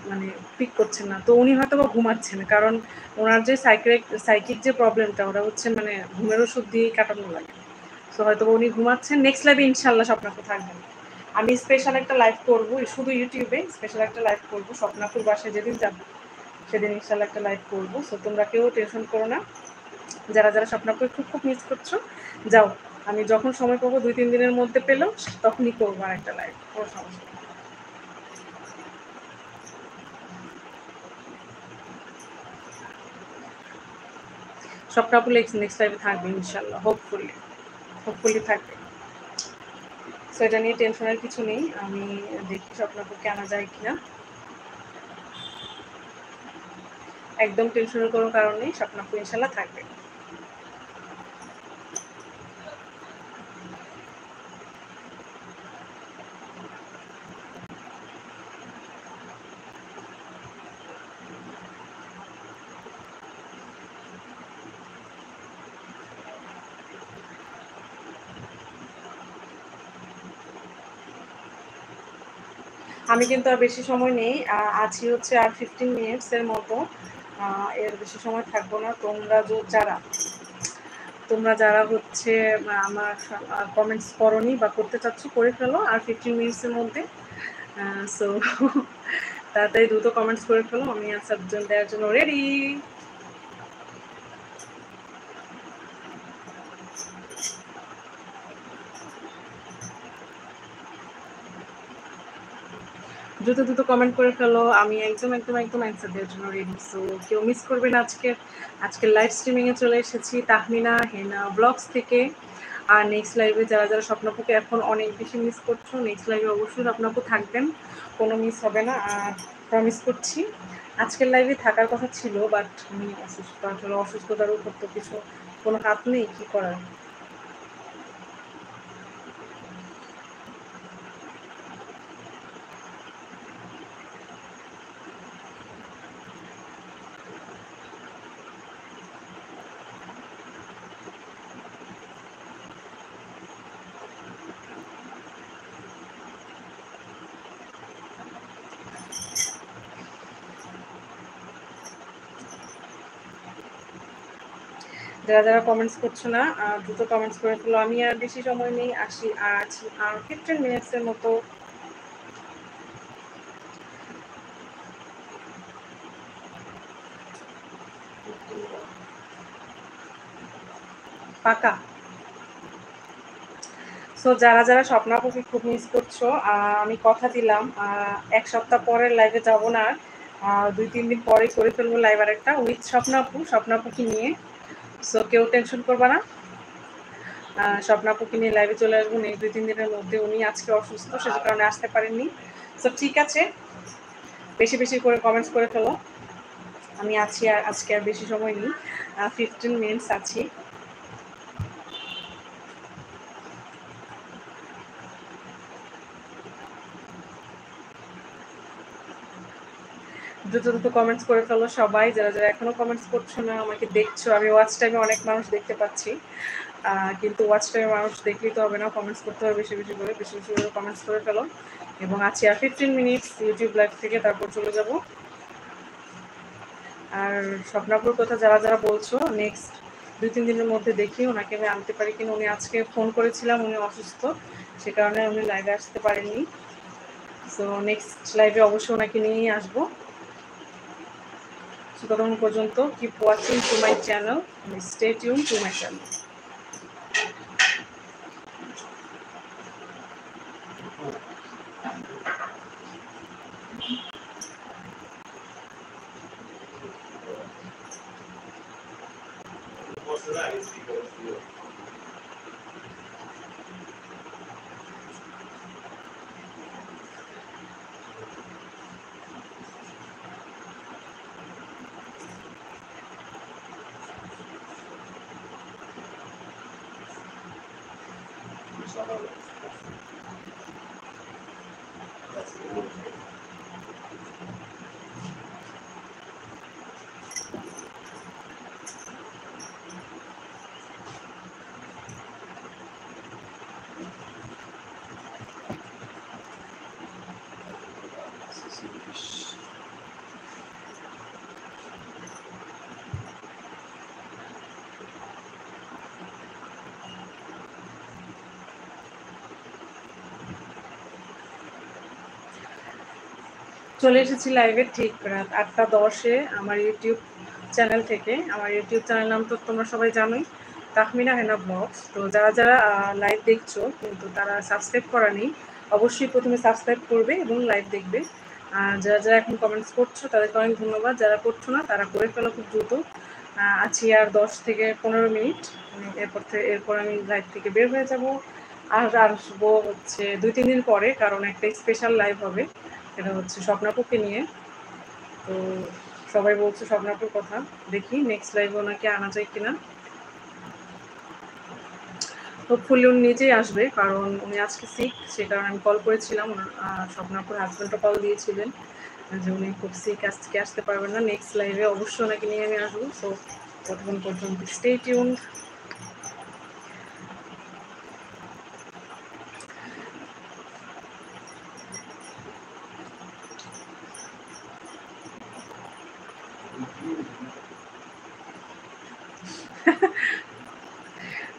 S1: মানে পিক করছেন না। তো উনি হয়তো বা ঘুমাচ্ছেন, কারণ ওনার যে সাইকিক যে প্রবলেমটা, ওরা হচ্ছে মানে ঘুমের ওষুধ দিয়ে কাটানো লাগে। তো হয়তো উনি ঘুমাচ্ছেন। নেক্সট লাইভে ইনশাল্লাহ স্বপ্নাপু থাকবেন। আমি স্পেশাল একটা লাইভ করবো, শুধু ইউটিউবে স্পেশাল একটা লাইভ করবো। স্বপ্নাপুর বাসায় যেদিন যাবো সেদিন ইনশাল্লাহ একটা লাইভ করবো। সো তোমরা কেউ টেনশন করো না, যারা যারা স্বপ্নাপুর খুব খুব মিস করছো, যাও। আমি যখন সময় পাবো ২-৩ দিনের মধ্যে পেলেও তখনই করবো আর একটা লাইভ, কোনো সমস্যা নেই। স্বপ্নাপুর নেক্সট লাইভে থাকবে ইনশাল্লাহ, হোপফুলি থাকবে। সো এটা নিয়ে টেনশনের কিছু নেই। আমি দেখি স্বপ্নাপুরকে আনা যায় কিনা। একদম টেনশনের কোনো কারণ নেই, স্বপ্নাপুর ইনশাল্লাহ থাকবে। আমি কিন্তু আর বেশি সময় নেই, আছি হচ্ছে আর 15 মিনিটসের মতো। এর বেশি সময় থাকবো না। তোমরা যারা হচ্ছে আমার কমেন্টস করনি বা করতে চাচ্ছ, করে ফেলো আর 15 মিনিটসের মধ্যে। সো তাড়াতাড়ি দ্রুত কমেন্টস করে ফেলো, আমি আনসার দেওয়ার জন্য রেডি। দ্রুত দ্রুত কমেন্ট করে ফেলো, আমি একদম একদম একদম অ্যান্সার দেওয়ার জন্য রেডি। সো কেউ মিস করবে না। আজকের লাইভ স্ট্রিমিংয়ে চলে এসেছি তাহমিনা হেনা ব্লগস থেকে। আর নেক্সট লাইভে যারা যারা স্বপ্নাপুকে এখন অনেক বেশি মিস করছো, নেক্সট লাইভে অবশ্যই স্বপ্নাপু থাকবেন, কোনো মিস হবে না। আর প্রমিস করছি আজকের লাইভে থাকার কথা ছিল, বাট আমি অসুস্থ, আসলে অসুস্থতার উপর তো কোনো হাত নেই, কী করার। যারা যারা কমেন্টস করছো না, দ্রুত কমেন্টস করে ফেলো। আমি আর বেশি সময় নেই, আর 15 মিনিটসের মতো। পাকা। সো যারা যারা স্বপ্নাপুকে খুব মিস করছো, আমি কথা দিলাম 1 সপ্তাহ পরের লাইভে যাব না, 2-3 দিন পরে করে ফেলবো লাইভ আর একটা উইথ স্বপ্নাপুকে নিয়ে। সো কেউ টেনশন করবা না, স্বপ্নাপুকে নিয়ে লাইভে চলে আসবো নেক্সট 2-3 দিনের মধ্যে। উনি আজকে অসুস্থ, সে কারণে আসতে পারেননি। সো ঠিক আছে, বেশি বেশি করে কমেন্টস করে ফেলো। আমি আছি, আর আজকে আর বেশি সময় নেই, 15 মিনিটস আছি। দ্রুত দ্রুত কমেন্টস করে ফেলো সবাই, যারা যারা এখনো কমেন্টস করছো না, আমাকে দেখছো। আমি ওয়াচ টাইমে অনেক মানুষ দেখতে পাচ্ছি, কিন্তু ওয়াচ টাইম মানুষ দেখলেই তো হবে না, কমেন্টস করতে হবে বেশি বেশি করে, বেশি বেশি করে কমেন্টস করে ফেলো। এবং আছি আর 15 মিনিটস ইউটিউব লাইভ থেকে, তারপর চলে যাব। আর স্বপ্নাপুর কথা যারা যারা বলছো, নেক্সট 2-3 দিনের মধ্যে দেখি ওনাকে আমি আনতে পারি কিনা। উনি আজকে ফোন করেছিলাম, উনি অসুস্থ, সে কারণে উনি লাইভে আসতে পারেননি। সো নেক্সট লাইভে অবশ্যই ওনাকে নিয়েই আসবো। ততক্ষণ পর্যন্ত keep watching to my channel, stay tune to my channel. চলে এসেছি লাইভে ঠিক রাত 8টা 10-এ আমার ইউটিউব চ্যানেল থেকে। আমার ইউটিউব চ্যানেল নাম তো তোমরা সবাই জানোই, তাহমিনা হেনা ব্লগস। তো যারা যারা লাইভ দেখছো কিন্তু তারা সাবস্ক্রাইব করা নেই, অবশ্যই প্রথমে সাবস্ক্রাইব করবে এবং লাইভ দেখবে। আর যারা যারা এখন কমেন্টস করছো তাদেরকে অনেক ধন্যবাদ, যারা করছো না তারা করে ফেলো খুব দ্রুত। আছি আর 10 থেকে 15 মিনিট, এরপর আমি লাইভ থেকে বের হয়ে যাব। আর আসবো হচ্ছে 2-3 দিন পরে, কারণ একটা স্পেশাল লাইভ হবে, সেটা হচ্ছে স্বপ্নাপুকে নিয়ে। তো সবাই বলছে স্বপ্নাপুর কথা, দেখি নেক্সট লাইভে ওনাকে আনা যায় কিনা। হোপফুলি উনি নিজেই আসবে, কারণ উনি আজকে সিক, সে কারণে আমি কল করেছিলাম। স্বপ্নাপুর হাজব্যান্ডও কল দিয়েছিলেন যে উনি খুব সিক, আজকে আসতে পারবেন না। নেক্সট লাইভে অবশ্যই ওনাকে নিয়ে আমি আসবো। সো ততক্ষণ পর্যন্ত স্টে টিউন।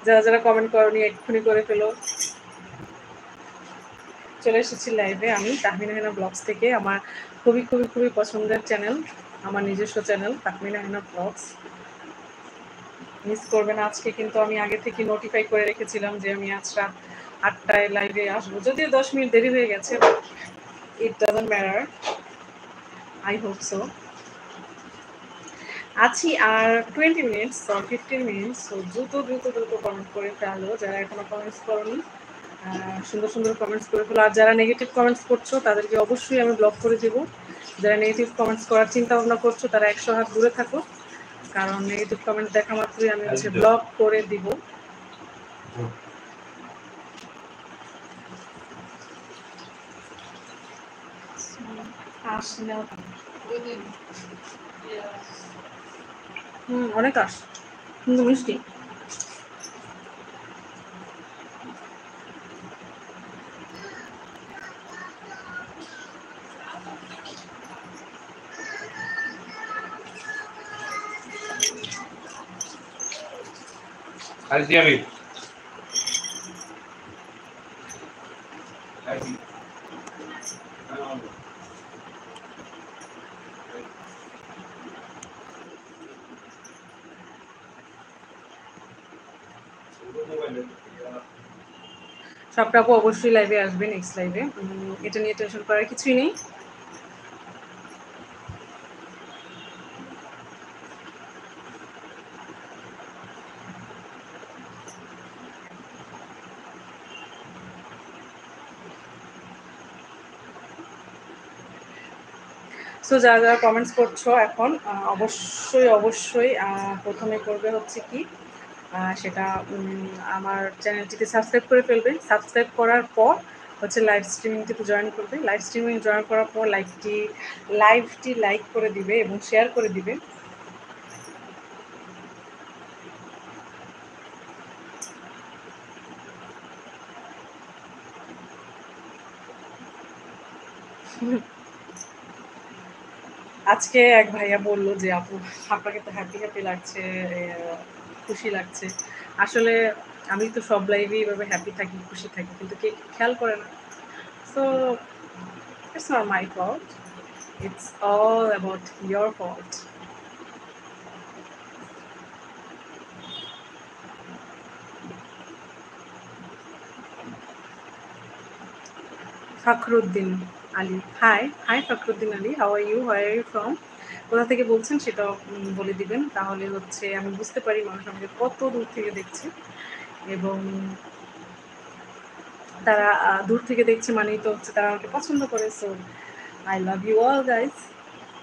S1: যারা যারা কমেন্ট করনি এক্ষুনি করে ফেলো। চলে এসেছি লাইভে আমি তাহমিনা হেনা ব্লগস থেকে, আমার খুবই খুবই খুবই পছন্দের চ্যানেল, আমার নিজস্ব চ্যানেল তাহমিনা হেনা ব্লগস। মিস করবে না। আজকে কিন্তু আমি আগে থেকে নোটিফাই করে রেখেছিলাম যে আমি আজ রাত 8টায় লাইভে আসবো, যদিও 10 মিনিট দেরি হয়ে গেছে, but it doesn't matter, I hope so. আছি আর 20 মিনিটস or 15 মিনিটস। সো দ্রুত দ্রুত দ্রুত কমেন্ট করে ফেলো যারা এখনো কমেন্টস করোনি, সুন্দর সুন্দর কমেন্টস করে ফেলো। আর যারা নেগেটিভ কমেন্টস করছো তাদেরকে অবশ্যই আমি ব্লক করে দেবো। যারা নেগেটিভ কমেন্টস করার চিন্তা ভাবনা করছো তারা 100 হাত দূরে থাকো, কারণ নেগেটিভ কমেন্ট দেখা মাত্রই আমি হচ্ছে ব্লক করে দিব। অনেক আস, কিন্তু মিষ্টি।
S2: আসছি আমি।
S1: সবটাপু অবশ্যই লাইভে আসবে নেক্সট লাইভে, এটা নিয়ে টেনশন করার কিছুই নেই। সো যারা যারা কমেন্টস করছো এখন, অবশ্যই অবশ্যই প্রথমে করবে হচ্ছে কি, সেটা আমার চ্যানেলটিকে সাবস্ক্রাইব করে ফেলবে। সাবস্ক্রাইব করার পর হচ্ছে লাইভ স্ট্রিমিংটিতে জয়েন করবে। লাইভ স্ট্রিমিং জয়েন করার পর লাইভটি লাইক করে দিবে এবং শেয়ার করে দিবে। আজকে এক ভাইয়া বলল যে আপু আপনাকে তো হ্যাপি হ্যাপি লাগছে, খুশি লাগছে। আসলে আমি তো সব লাইভে এভাবে হ্যাপি থাকি, খুশি থাকি, কিন্তু কে খেয়াল করে না। So it's not my fault, it's all about your fault. Fakhruddin Ali, hi hi Fakhruddin Ali, how are you, where are you from? কোথা থেকে বলছেন সেটাও বলে দিবেন, তাহলে হচ্ছে আমি বুঝতে পারি মানুষ আমাকে কত দূর থেকে দেখছে। এবং তারা দূর থেকে দেখছে মানেই তো হচ্ছে তারা আমাকে পছন্দ করে। So I love you all guys,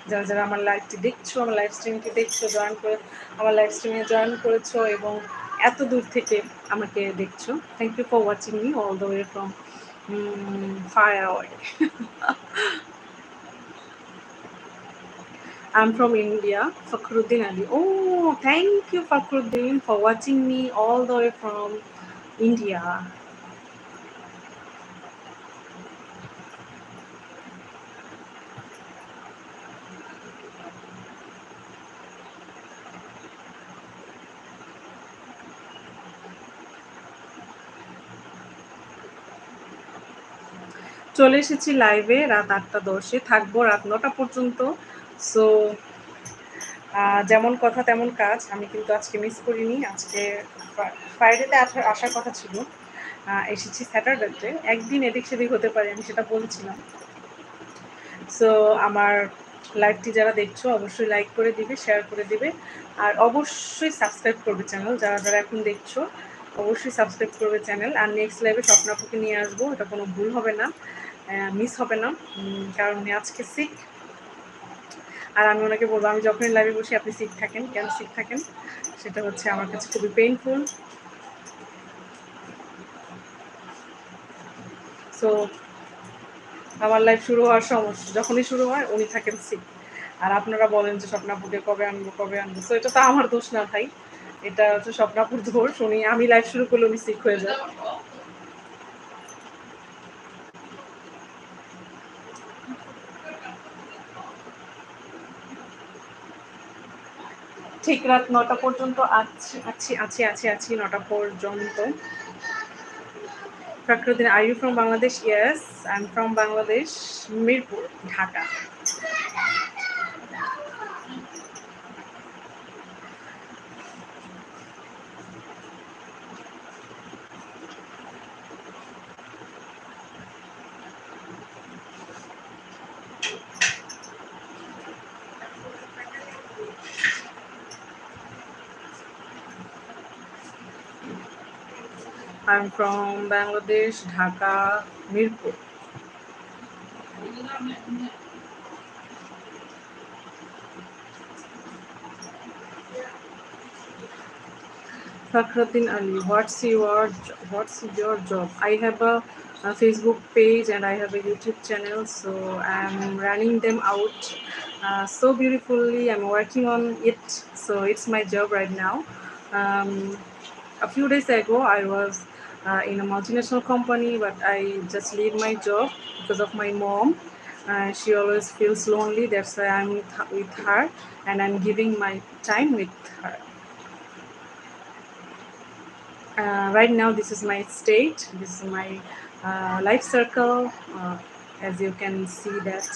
S1: যারা যারা আমার লাইভটি দেখছো, আমার লাইভ স্ট্রিমটি দেখছো, আমার লাইভ স্ট্রিমে জয়েন করেছো এবং এত দূর থেকে আমাকে দেখছো। Thank you for watching me all the way from far away. I'm from India, Fakhruddin Ali. Oh, thank you, Fakhruddin, for watching me all the way from India. চলে এসেছি লাইভে রাত 8:10-এ, থাকবো রাত 9টা পর্যন্ত। সো যেমন কথা তেমন কাজ, আমি কিন্তু আজকে মিস করিনি। আজকে ফ্রাইডেতে আসার কথা ছিল, এসেছি স্যাটারডেতে। একদিন এদিক সেদিক হতে পারে, আমি সেটা বলছিলাম। সো আমার লাইভটি যারা দেখছো অবশ্যই লাইক করে দিবে, শেয়ার করে দিবে, আর অবশ্যই সাবস্ক্রাইব করবে চ্যানেল। যারা যারা এখন দেখছো অবশ্যই সাবস্ক্রাইব করবে চ্যানেল। আর নেক্সট লাইভে স্বপ্নাপুকে নিয়ে আসবো, এটা কোনো ভুল হবে না, মিস হবে না। কারণ উনি আজকে সিক, আর আমি ওনাকে বলবো আমি যখনই লাইভে বসি আপনি সিক থাকেন, কেন সিক থাকেন, সেটা হচ্ছে আমার কাছে খুবই পেইনফুল। সো আমার লাইফ শুরু হওয়ার সমস্যা যখনই শুরু হয় উনি থাকেন সিক, আর আপনারা বলেন যে স্বপ্নাপুকে কবে আনবো কবে আনবো। সো এটা তো আমার দোষ না ভাই, এটা হচ্ছে স্বপ্নাপুর দোষ। আমি লাইফ শুরু করলে উনি সিক হয়ে যায়। ঠিক রাত 9টা পর্যন্ত আছি আছি আছি আছি আছি 9টা পর্যন্ত। Fakhruddin, are you from Bangladesh? Yes, I'm from Bangladesh, Mirpur, Dhaka. I'm from Bangladesh, Dhaka, Mirpur. Fakhruddin Ali, what's your job? I have a Facebook page and I have a YouTube channel, so I'm running them out so beautifully. I'm working on it, so it's my job right now. A few days ago, I was in a multinational company, but I just leave my job because of my mom. She always feels lonely. That's why I'm with her, and I'm giving my time with her. Right now, this is my state. This is my life circle. As you can see that.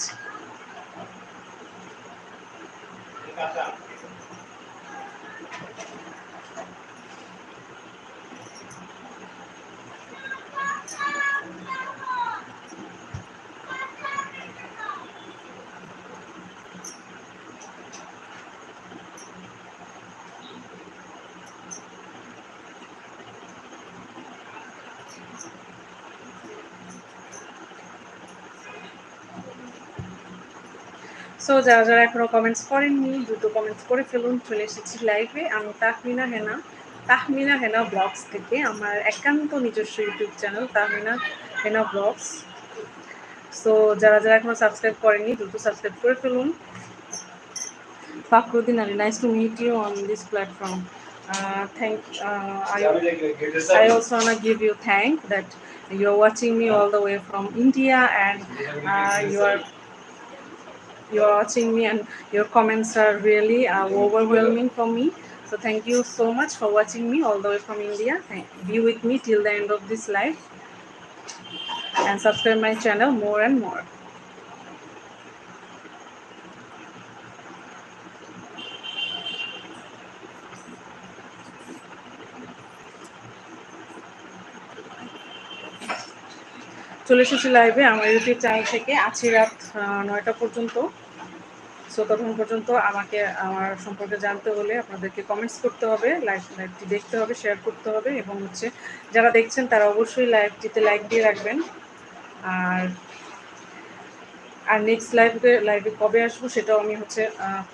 S1: So যারা যারা এখনো কমেন্টস করেননি দ্রুত কমেন্টস করে ফেলুন। চলে এসেছি লাইভে, আমি তাহমিনা হেনা ব্লগস থেকে, আমার একান্ত নিজস্ব ইউটিউব চ্যানেল তাহমিনা হেনা ব্লগস। সো যারা যারা এখনো সাবস্ক্রাইব করেননি দ্রুত সাবস্ক্রাইব করে ফেলুন। Fakhruddin Ali, nice to meet you on this platform. I also wanna give you thank that you're watching me all the way from India, and you're watching me, and your comments are really overwhelming for me. So thank you so much for watching me all the way from India. Be with me till the end of this live, and subscribe my channel more and more. চলে এসেছি লাইভে আমার ইউটিউব চ্যানেল থেকে, আছি রাত 9টা পর্যন্ত। সো ততক্ষণ পর্যন্ত আমাকে আমার সম্পর্কে জানতে হলে আপনাদেরকে কমেন্টস করতে হবে, লাইভটি দেখতে হবে, শেয়ার করতে হবে, এবং হচ্ছে যারা দেখছেন তারা অবশ্যই লাইভটিতে লাইক দিয়ে রাখবেন। আর আর নেক্সট লাইভে কবে আসবো সেটাও আমি হচ্ছে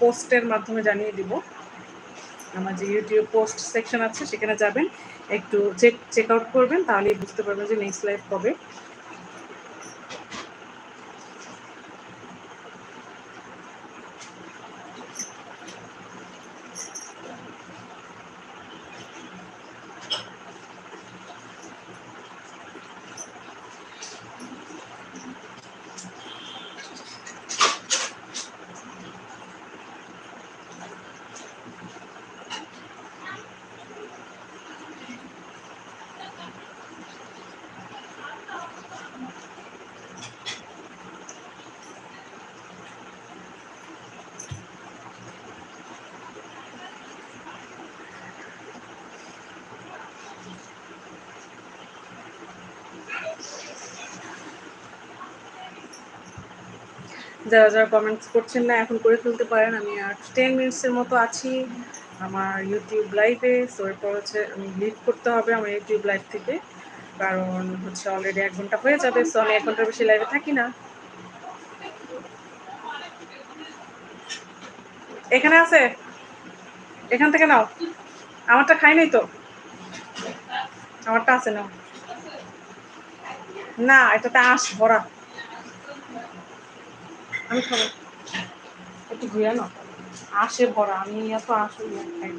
S1: পোস্টের মাধ্যমে জানিয়ে দিব। আমার যে ইউটিউব পোস্ট সেকশন আছে সেখানে যাবেন, একটু চেক আউট করবেন, তাহলেই বুঝতে পারবেন যে নেক্সট লাইভ কবে। যারা যারা কমেন্টস করছেন না এখন করে ফেলতে পারেন। আমি আর 10 মিনিটসের মতো আছি আমার ইউটিউব লাইভে। সো এরপর হচ্ছে আমি লিভ করতে হবে আমার ইউটিউব লাইভ থেকে, কারণ হচ্ছে অলরেডি 1 ঘন্টা হয়ে যাবে। সো আমি 1 ঘন্টার বেশি লাইভে থাকি না। এখানে আছে, এখান থেকে নাও, আমারটা খাই নাই তো, আমারটা আছে নাও। না, এটাতে আঁশ ভরা, আমি খাবো, একটু ঘুরে নাও, আঁশে ভরা, আমি এত আঁশ খাই।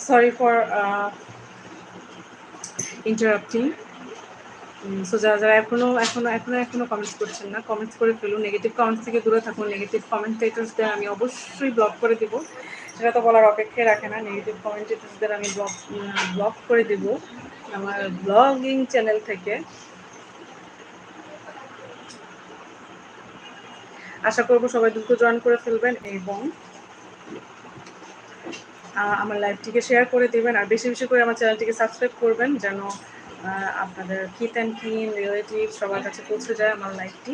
S1: Sorry for interrupting. সো যারা যারা এখনো কমেন্টস করছেন না, কমেন্টস করে ফেলুন। নেগেটিভ কমেন্টস থেকে দূরে থাকুন। নেগেটিভ কমেন্টেটরসদের আমি অবশ্যই ব্লক করে দিব, সেটা তো বলার অপেক্ষায় রাখে না। নেগেটিভ কমেন্টেটরসদের আমি ব্লক করে দিব আমার ব্লগিং চ্যানেল থেকে। আশা করবো সবাই দ্রুত জয়েন করে ফেলবেন, এবং আমার লাইভটিকে শেয়ার করে দেবেন, আর বেশি বেশি করে আমার চ্যানেলটিকে সাবস্ক্রাইব করবেন, যেন আপনাদের কিথ অ্যান্ড কিন রিলেটিভ সবার কাছে পৌঁছে যায় আমার লাইভটি।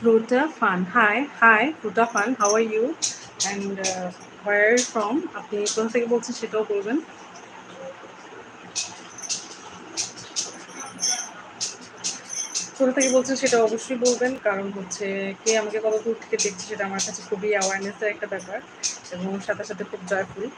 S1: Fruta Fun. Hi, Fruta Fun. How are you? And where are you from? আপনি কোথা থেকে বলছেন সেটাও বলবেন। কোথা থেকে বলছেন সেটা অবশ্যই বলবেন, কারণ হচ্ছে কে আমাকে কত দূর থেকে দেখছে সেটা আমার কাছে খুবই অ্যাওয়ারনেসের একটা ব্যাপার, এবং সাথে সাথে খুব জয়ফুল।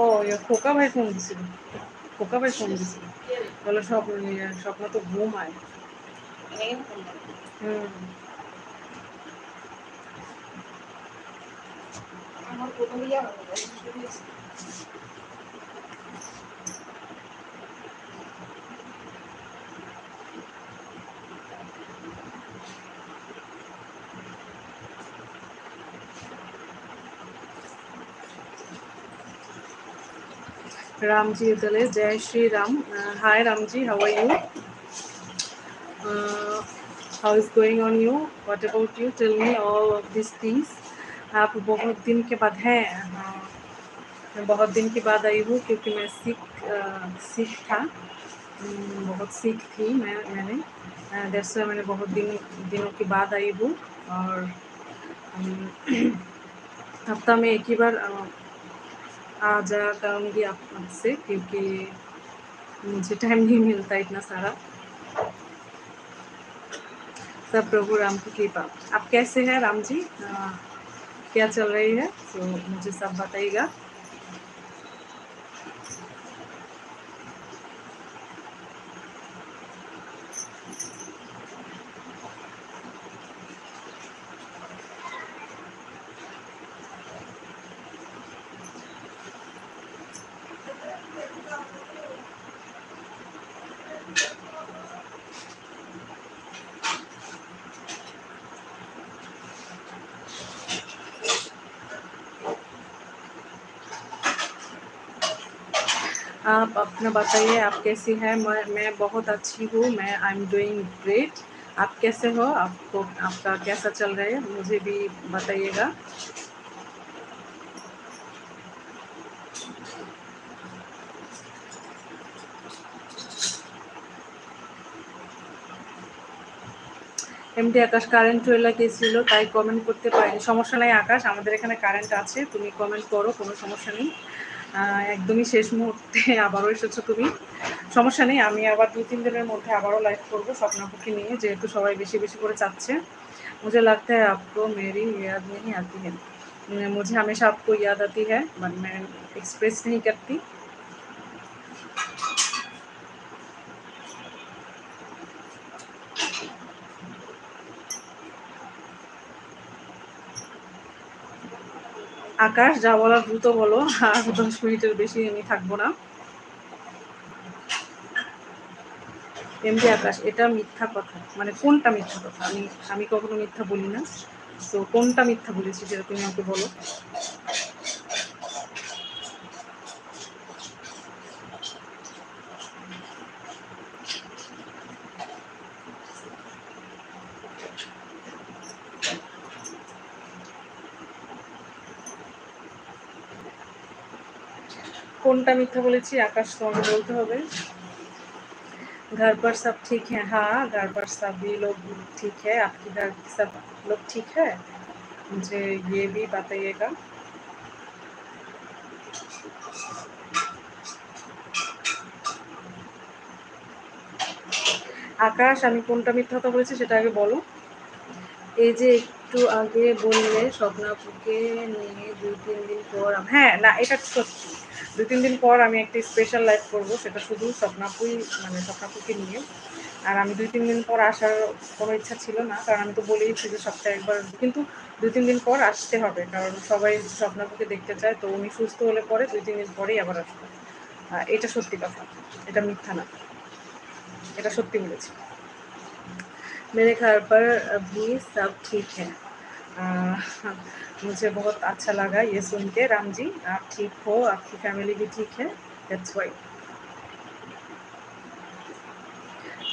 S1: ও, খোকা ভাই ফোন দিছিল, খোকা ভাই ফোন দিছিল, বলে স্বপ্ন তো ঘুমায়। হুম। Ramji Udale, Jai Shri Ram. Hi Ramji, how are you? How is going on you? What about you? Tell me all of these things. आप बहुत दिन के बाद हैं, हाँ, मैं बहुत दिन के बाद आई हूँ क्योंकि मैं सिक था, बहुत सिक थी मैंने दैट्स व्हाई मैंने बहुत दिनों के बाद आई हूँ। और हफ्ता में एक ही बार आ जाया करूँगी आपसे, क्योंकि मुझे टाइम नहीं मिलता इतना सारा। सब प्रभु राम की कृपा। आप कैसे हैं राम जी? क्या चल रही है, तो मुझे सब बताइएगा। आप अपना बताइए, आप कैसी हैं? मैं बहुत अच्छी हूँ, मैं आई एम डूइंग ग्रेट। आप कैसे हो? आपको आपका कैसा चल रहा है, मुझे भी बताइएगा। এমডি আকাশ কারেন্ট চলে গিয়েছিল তাই কমেন্ট করতে পারিনি। সমস্যা নাই আকাশ, আমাদের এখানে কারেন্ট আছে, তুমি কমেন্ট করো, কোনো সমস্যা নেই। একদমই শেষ মুহূর্তে আবারও এসেছো তুমি, সমস্যা নেই। আমি আবার 2-3 দিনের মধ্যে আবারও লাইভ করবো স্বপ্নাপুকে নিয়ে, যেহেতু সবাই বেশি বেশি করে চাচ্ছে। मुझे लगता है आपको मेरी याद नहीं आती है। मुझे हमेशा आपको याद आती है, बट मैं एक्सप्रेस नहीं करती। আকাশ, যা বলার দ্রুত বলো, আর 10 মিনিটের বেশি আমি থাকবো না। এমডি আকাশ, এটা মিথ্যা কথা, মানে কোনটা মিথ্যা কথা? আমি কখনো মিথ্যা বলি না, তো কোনটা মিথ্যা বলেছি সেটা তুমি আমাকে বলো। কোনটা মিথ্যা বলেছি আকাশ, তোমাকে বলতে হবে। घर पर सब ठीक है? हाँ, घर पर सभी लोग ठीक है। आपके घर सब लोग ठीक है? मुझे ये भी बताइएगा। আকাশ, আমি কোনটা মিথ্যা কথা বলেছি সেটা আগে বলো। এই যে একটু আগে বললে স্বপ্নাপুকে নিয়ে 2-3 দিন পর, হ্যাঁ না, এটা সত্যি। 2-3 দিন পর আমি একটা স্পেশাল লাইভ করবো, সেটা শুধু স্বপ্নাপুই, মানে স্বপ্নাপুকে নিয়ে। আর আমি 2-3 দিন পর আসার কোনো ইচ্ছা ছিল না, কারণ আমি তো বলেইছি যে সপ্তাহে একবার, কিন্তু 2-3 দিন পর আসতে হবে, কারণ সবাই স্বপ্নাপুকে দেখতে চায়। তো উনি সুস্থ হলে পরে 2-3 দিন পরেই আবার আসবো। এটা সত্যি কথা, এটা মিথ্যা না, এটা সত্যি বলেছি। मेरे घर पर अभी सब ठीक है। मुझे बहुत अच्छा लगा ये सुन के राम जी, आप ठीक हो, आपकी फैमिली भी ठीक है, दैट्स वाई।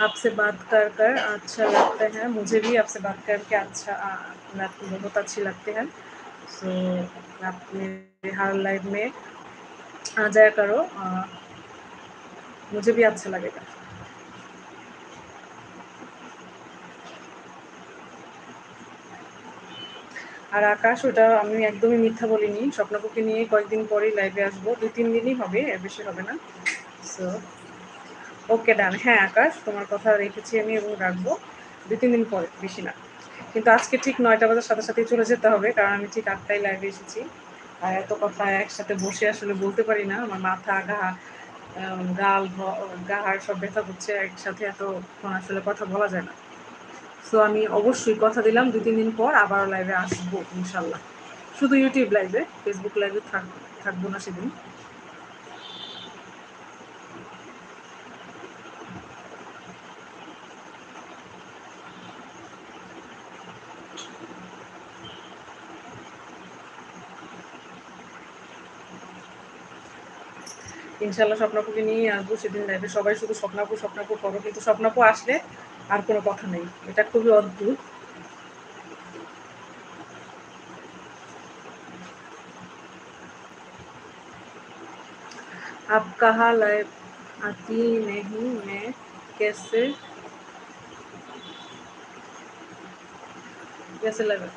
S1: आपसे बात कर कर अच्छा लगता है, मुझे भी आपसे बात करके अच्छा बहुत अच्छी लगती है। सो आप मेरे हर लाइव में आ जाया करो, मुझे भी अच्छा लगेगा। আর আকাশ, ওটা আমি একদমই মিথ্যা বলিনি। স্বপ্নাপুকে নিয়ে কয়েকদিন পরেই লাইভে আসবো, 2-3 দিনই হবে, এর বেশি হবে না। সো ওকে, ডান। হ্যাঁ আকাশ, তোমার কথা রেখেছি আমি এবং রাখবো 2-3 দিন পরে, বেশি না। কিন্তু আজকে ঠিক 9টা বাজার সাথে সাথেই চলে যেতে হবে, কারণ আমি ঠিক 8টায় লাইভে এসেছি। আর এত কথা একসাথে বসে আসলে বলতে পারি না, আমার মাথা, গাল, গা হাড় সব ব্যথা করছে, একসাথে এতক্ষণ আসলে কথা বলা যায় না। সো আমি অবশ্যই কথা দিলাম 2-3 দিন পর আবার লাইভে আসবো ইনশাল্লাহ। শুধু ইউটিউব লাইভে, ফেসবুক লাইভে থাকবো না সেদিন। ইনশাআল্লাহ স্বপ্নাপুকে নিয়েই আসবো সেদিন লাইভে। সবাই শুধু স্বপ্নাপু, স্বপ্নাপু করো। কিন্তু স্বপ্নাপু আসলে আর কোনো কথা নেই। এটা খুবই অদ্ভুত। आप कहाँ लाइव आती नहीं मैं कैसे कैसे लगा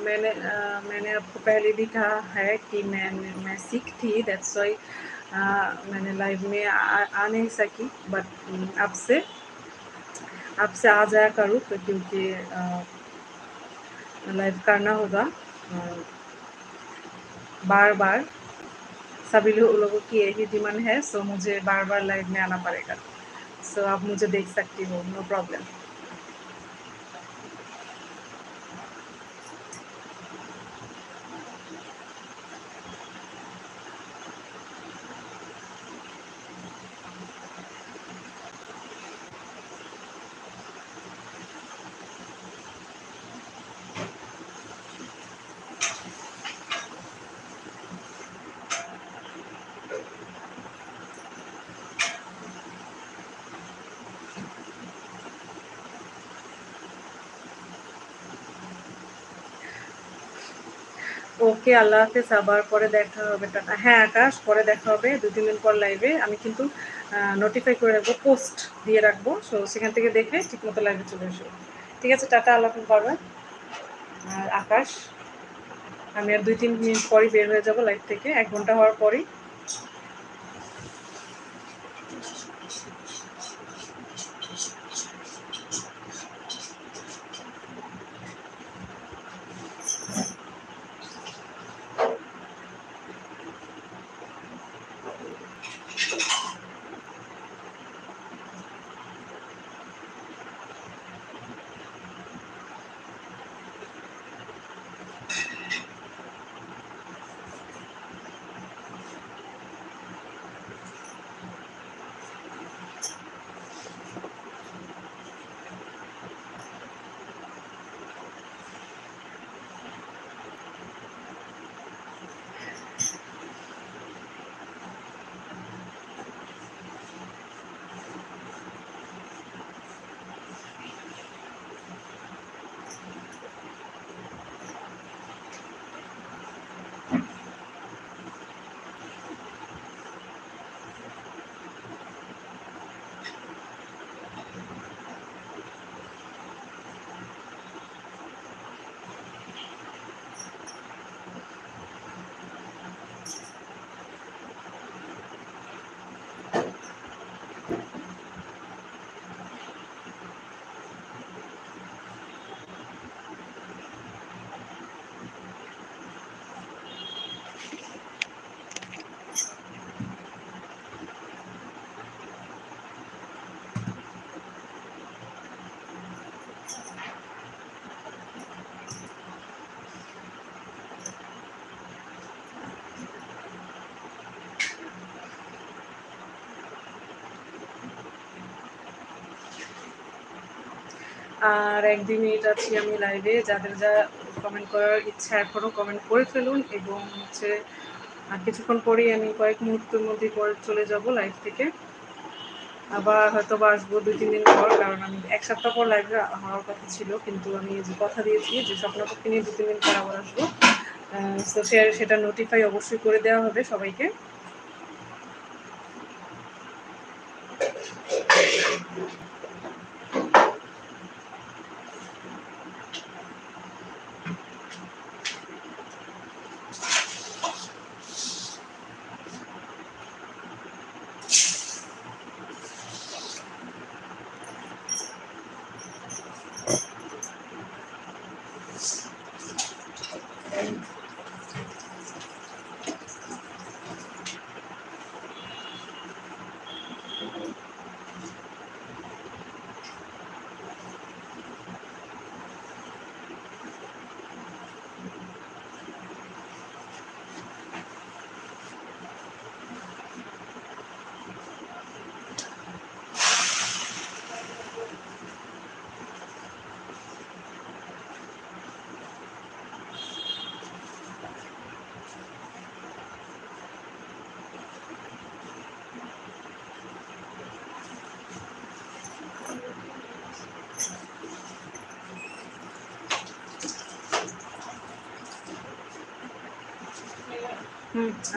S1: मैंने आपको पहले भी कहा है कि मैं सिक थी, दैट्स वाई मैंने लाइव में आ नहीं सकी, बट आपसे आपसे आ जाया करूँ तो क्योंकि लाइव करना होगा बार बार। सभी लोगों की यही डिमांड है, सो मुझे बार बार लाइव में आना पड़ेगा। सो आप मुझे देख सकती हो, नो प्रॉब्लम। ওকে, আল্লাহ হাফেজ, আবার পরে দেখা হবে, টাটা। হ্যাঁ আকাশ, পরে দেখা হবে 2-3 দিন পর লাইভে। আমি কিন্তু নোটিফাই করে রাখবো, পোস্ট দিয়ে রাখবো, সো সেখান থেকে দেখে ঠিকমতো লাইভে চলে এসো। ঠিক আছে, টাটা, আল্লাহ হাফেজ, বারবার। আর আকাশ, আমি আর 2-3 মিনিট পরই বের হয়ে যাবো লাইভ থেকে, 1 ঘন্টা হওয়ার পরই। আর 1-2 মিনিট আছি আমি লাইভে। যাদের যা কমেন্ট করার ইচ্ছা এখনও কমেন্ট করে ফেলুন, এবং হচ্ছে আর কিছুক্ষণ পরেই আমি কয়েক মুহূর্তের মধ্যেই পরে চলে যাব লাইভ থেকে। আবার হয়তো বা আসবো 2-3 দিন পর, কারণ আমি 1 সপ্তাহ পর লাইভে হওয়ার কথা ছিল, কিন্তু আমি যে কথা দিয়েছি যে স্বপ্নপক্ষে নিয়ে 2-3 দিন পর আবার আসবো, তো সেটা নোটিফাই অবশ্যই করে দেওয়া হবে সবাইকে।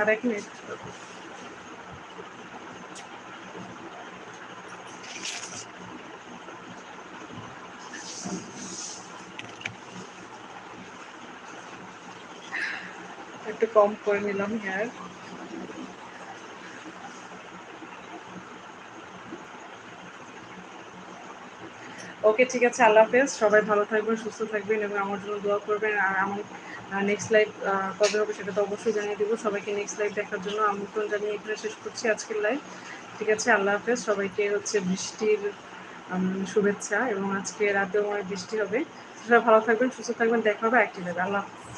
S1: আর ১ মিনিট। একটু কম করে নিলাম হেয়ার। ওকে, ঠিক আছে। আল্লাহ হাফেজ। সবাই ভালো থাকবেন, সুস্থ থাকবেন এবং আমার জন্য দোয়া করবেন। আর আমার নেক্সট লাইভ কবে হবে সেটা তো অবশ্যই জানিয়ে দিব। সবাইকে নেক্সট লাইভ দেখার জন্য আমন্ত্রণ জানিয়ে এখানে শেষ করছি আজকের লাইভ। ঠিক আছে, আল্লাহ হাফেজ। সবাইকে হচ্ছে বৃষ্টির শুভেচ্ছা এবং আজকে রাতেও বৃষ্টি হবে। সবাই ভালো থাকবেন, সুস্থ থাকবেন। দেখা হবে আরেকটি লাইভে। আল্লাহ হাফেজ।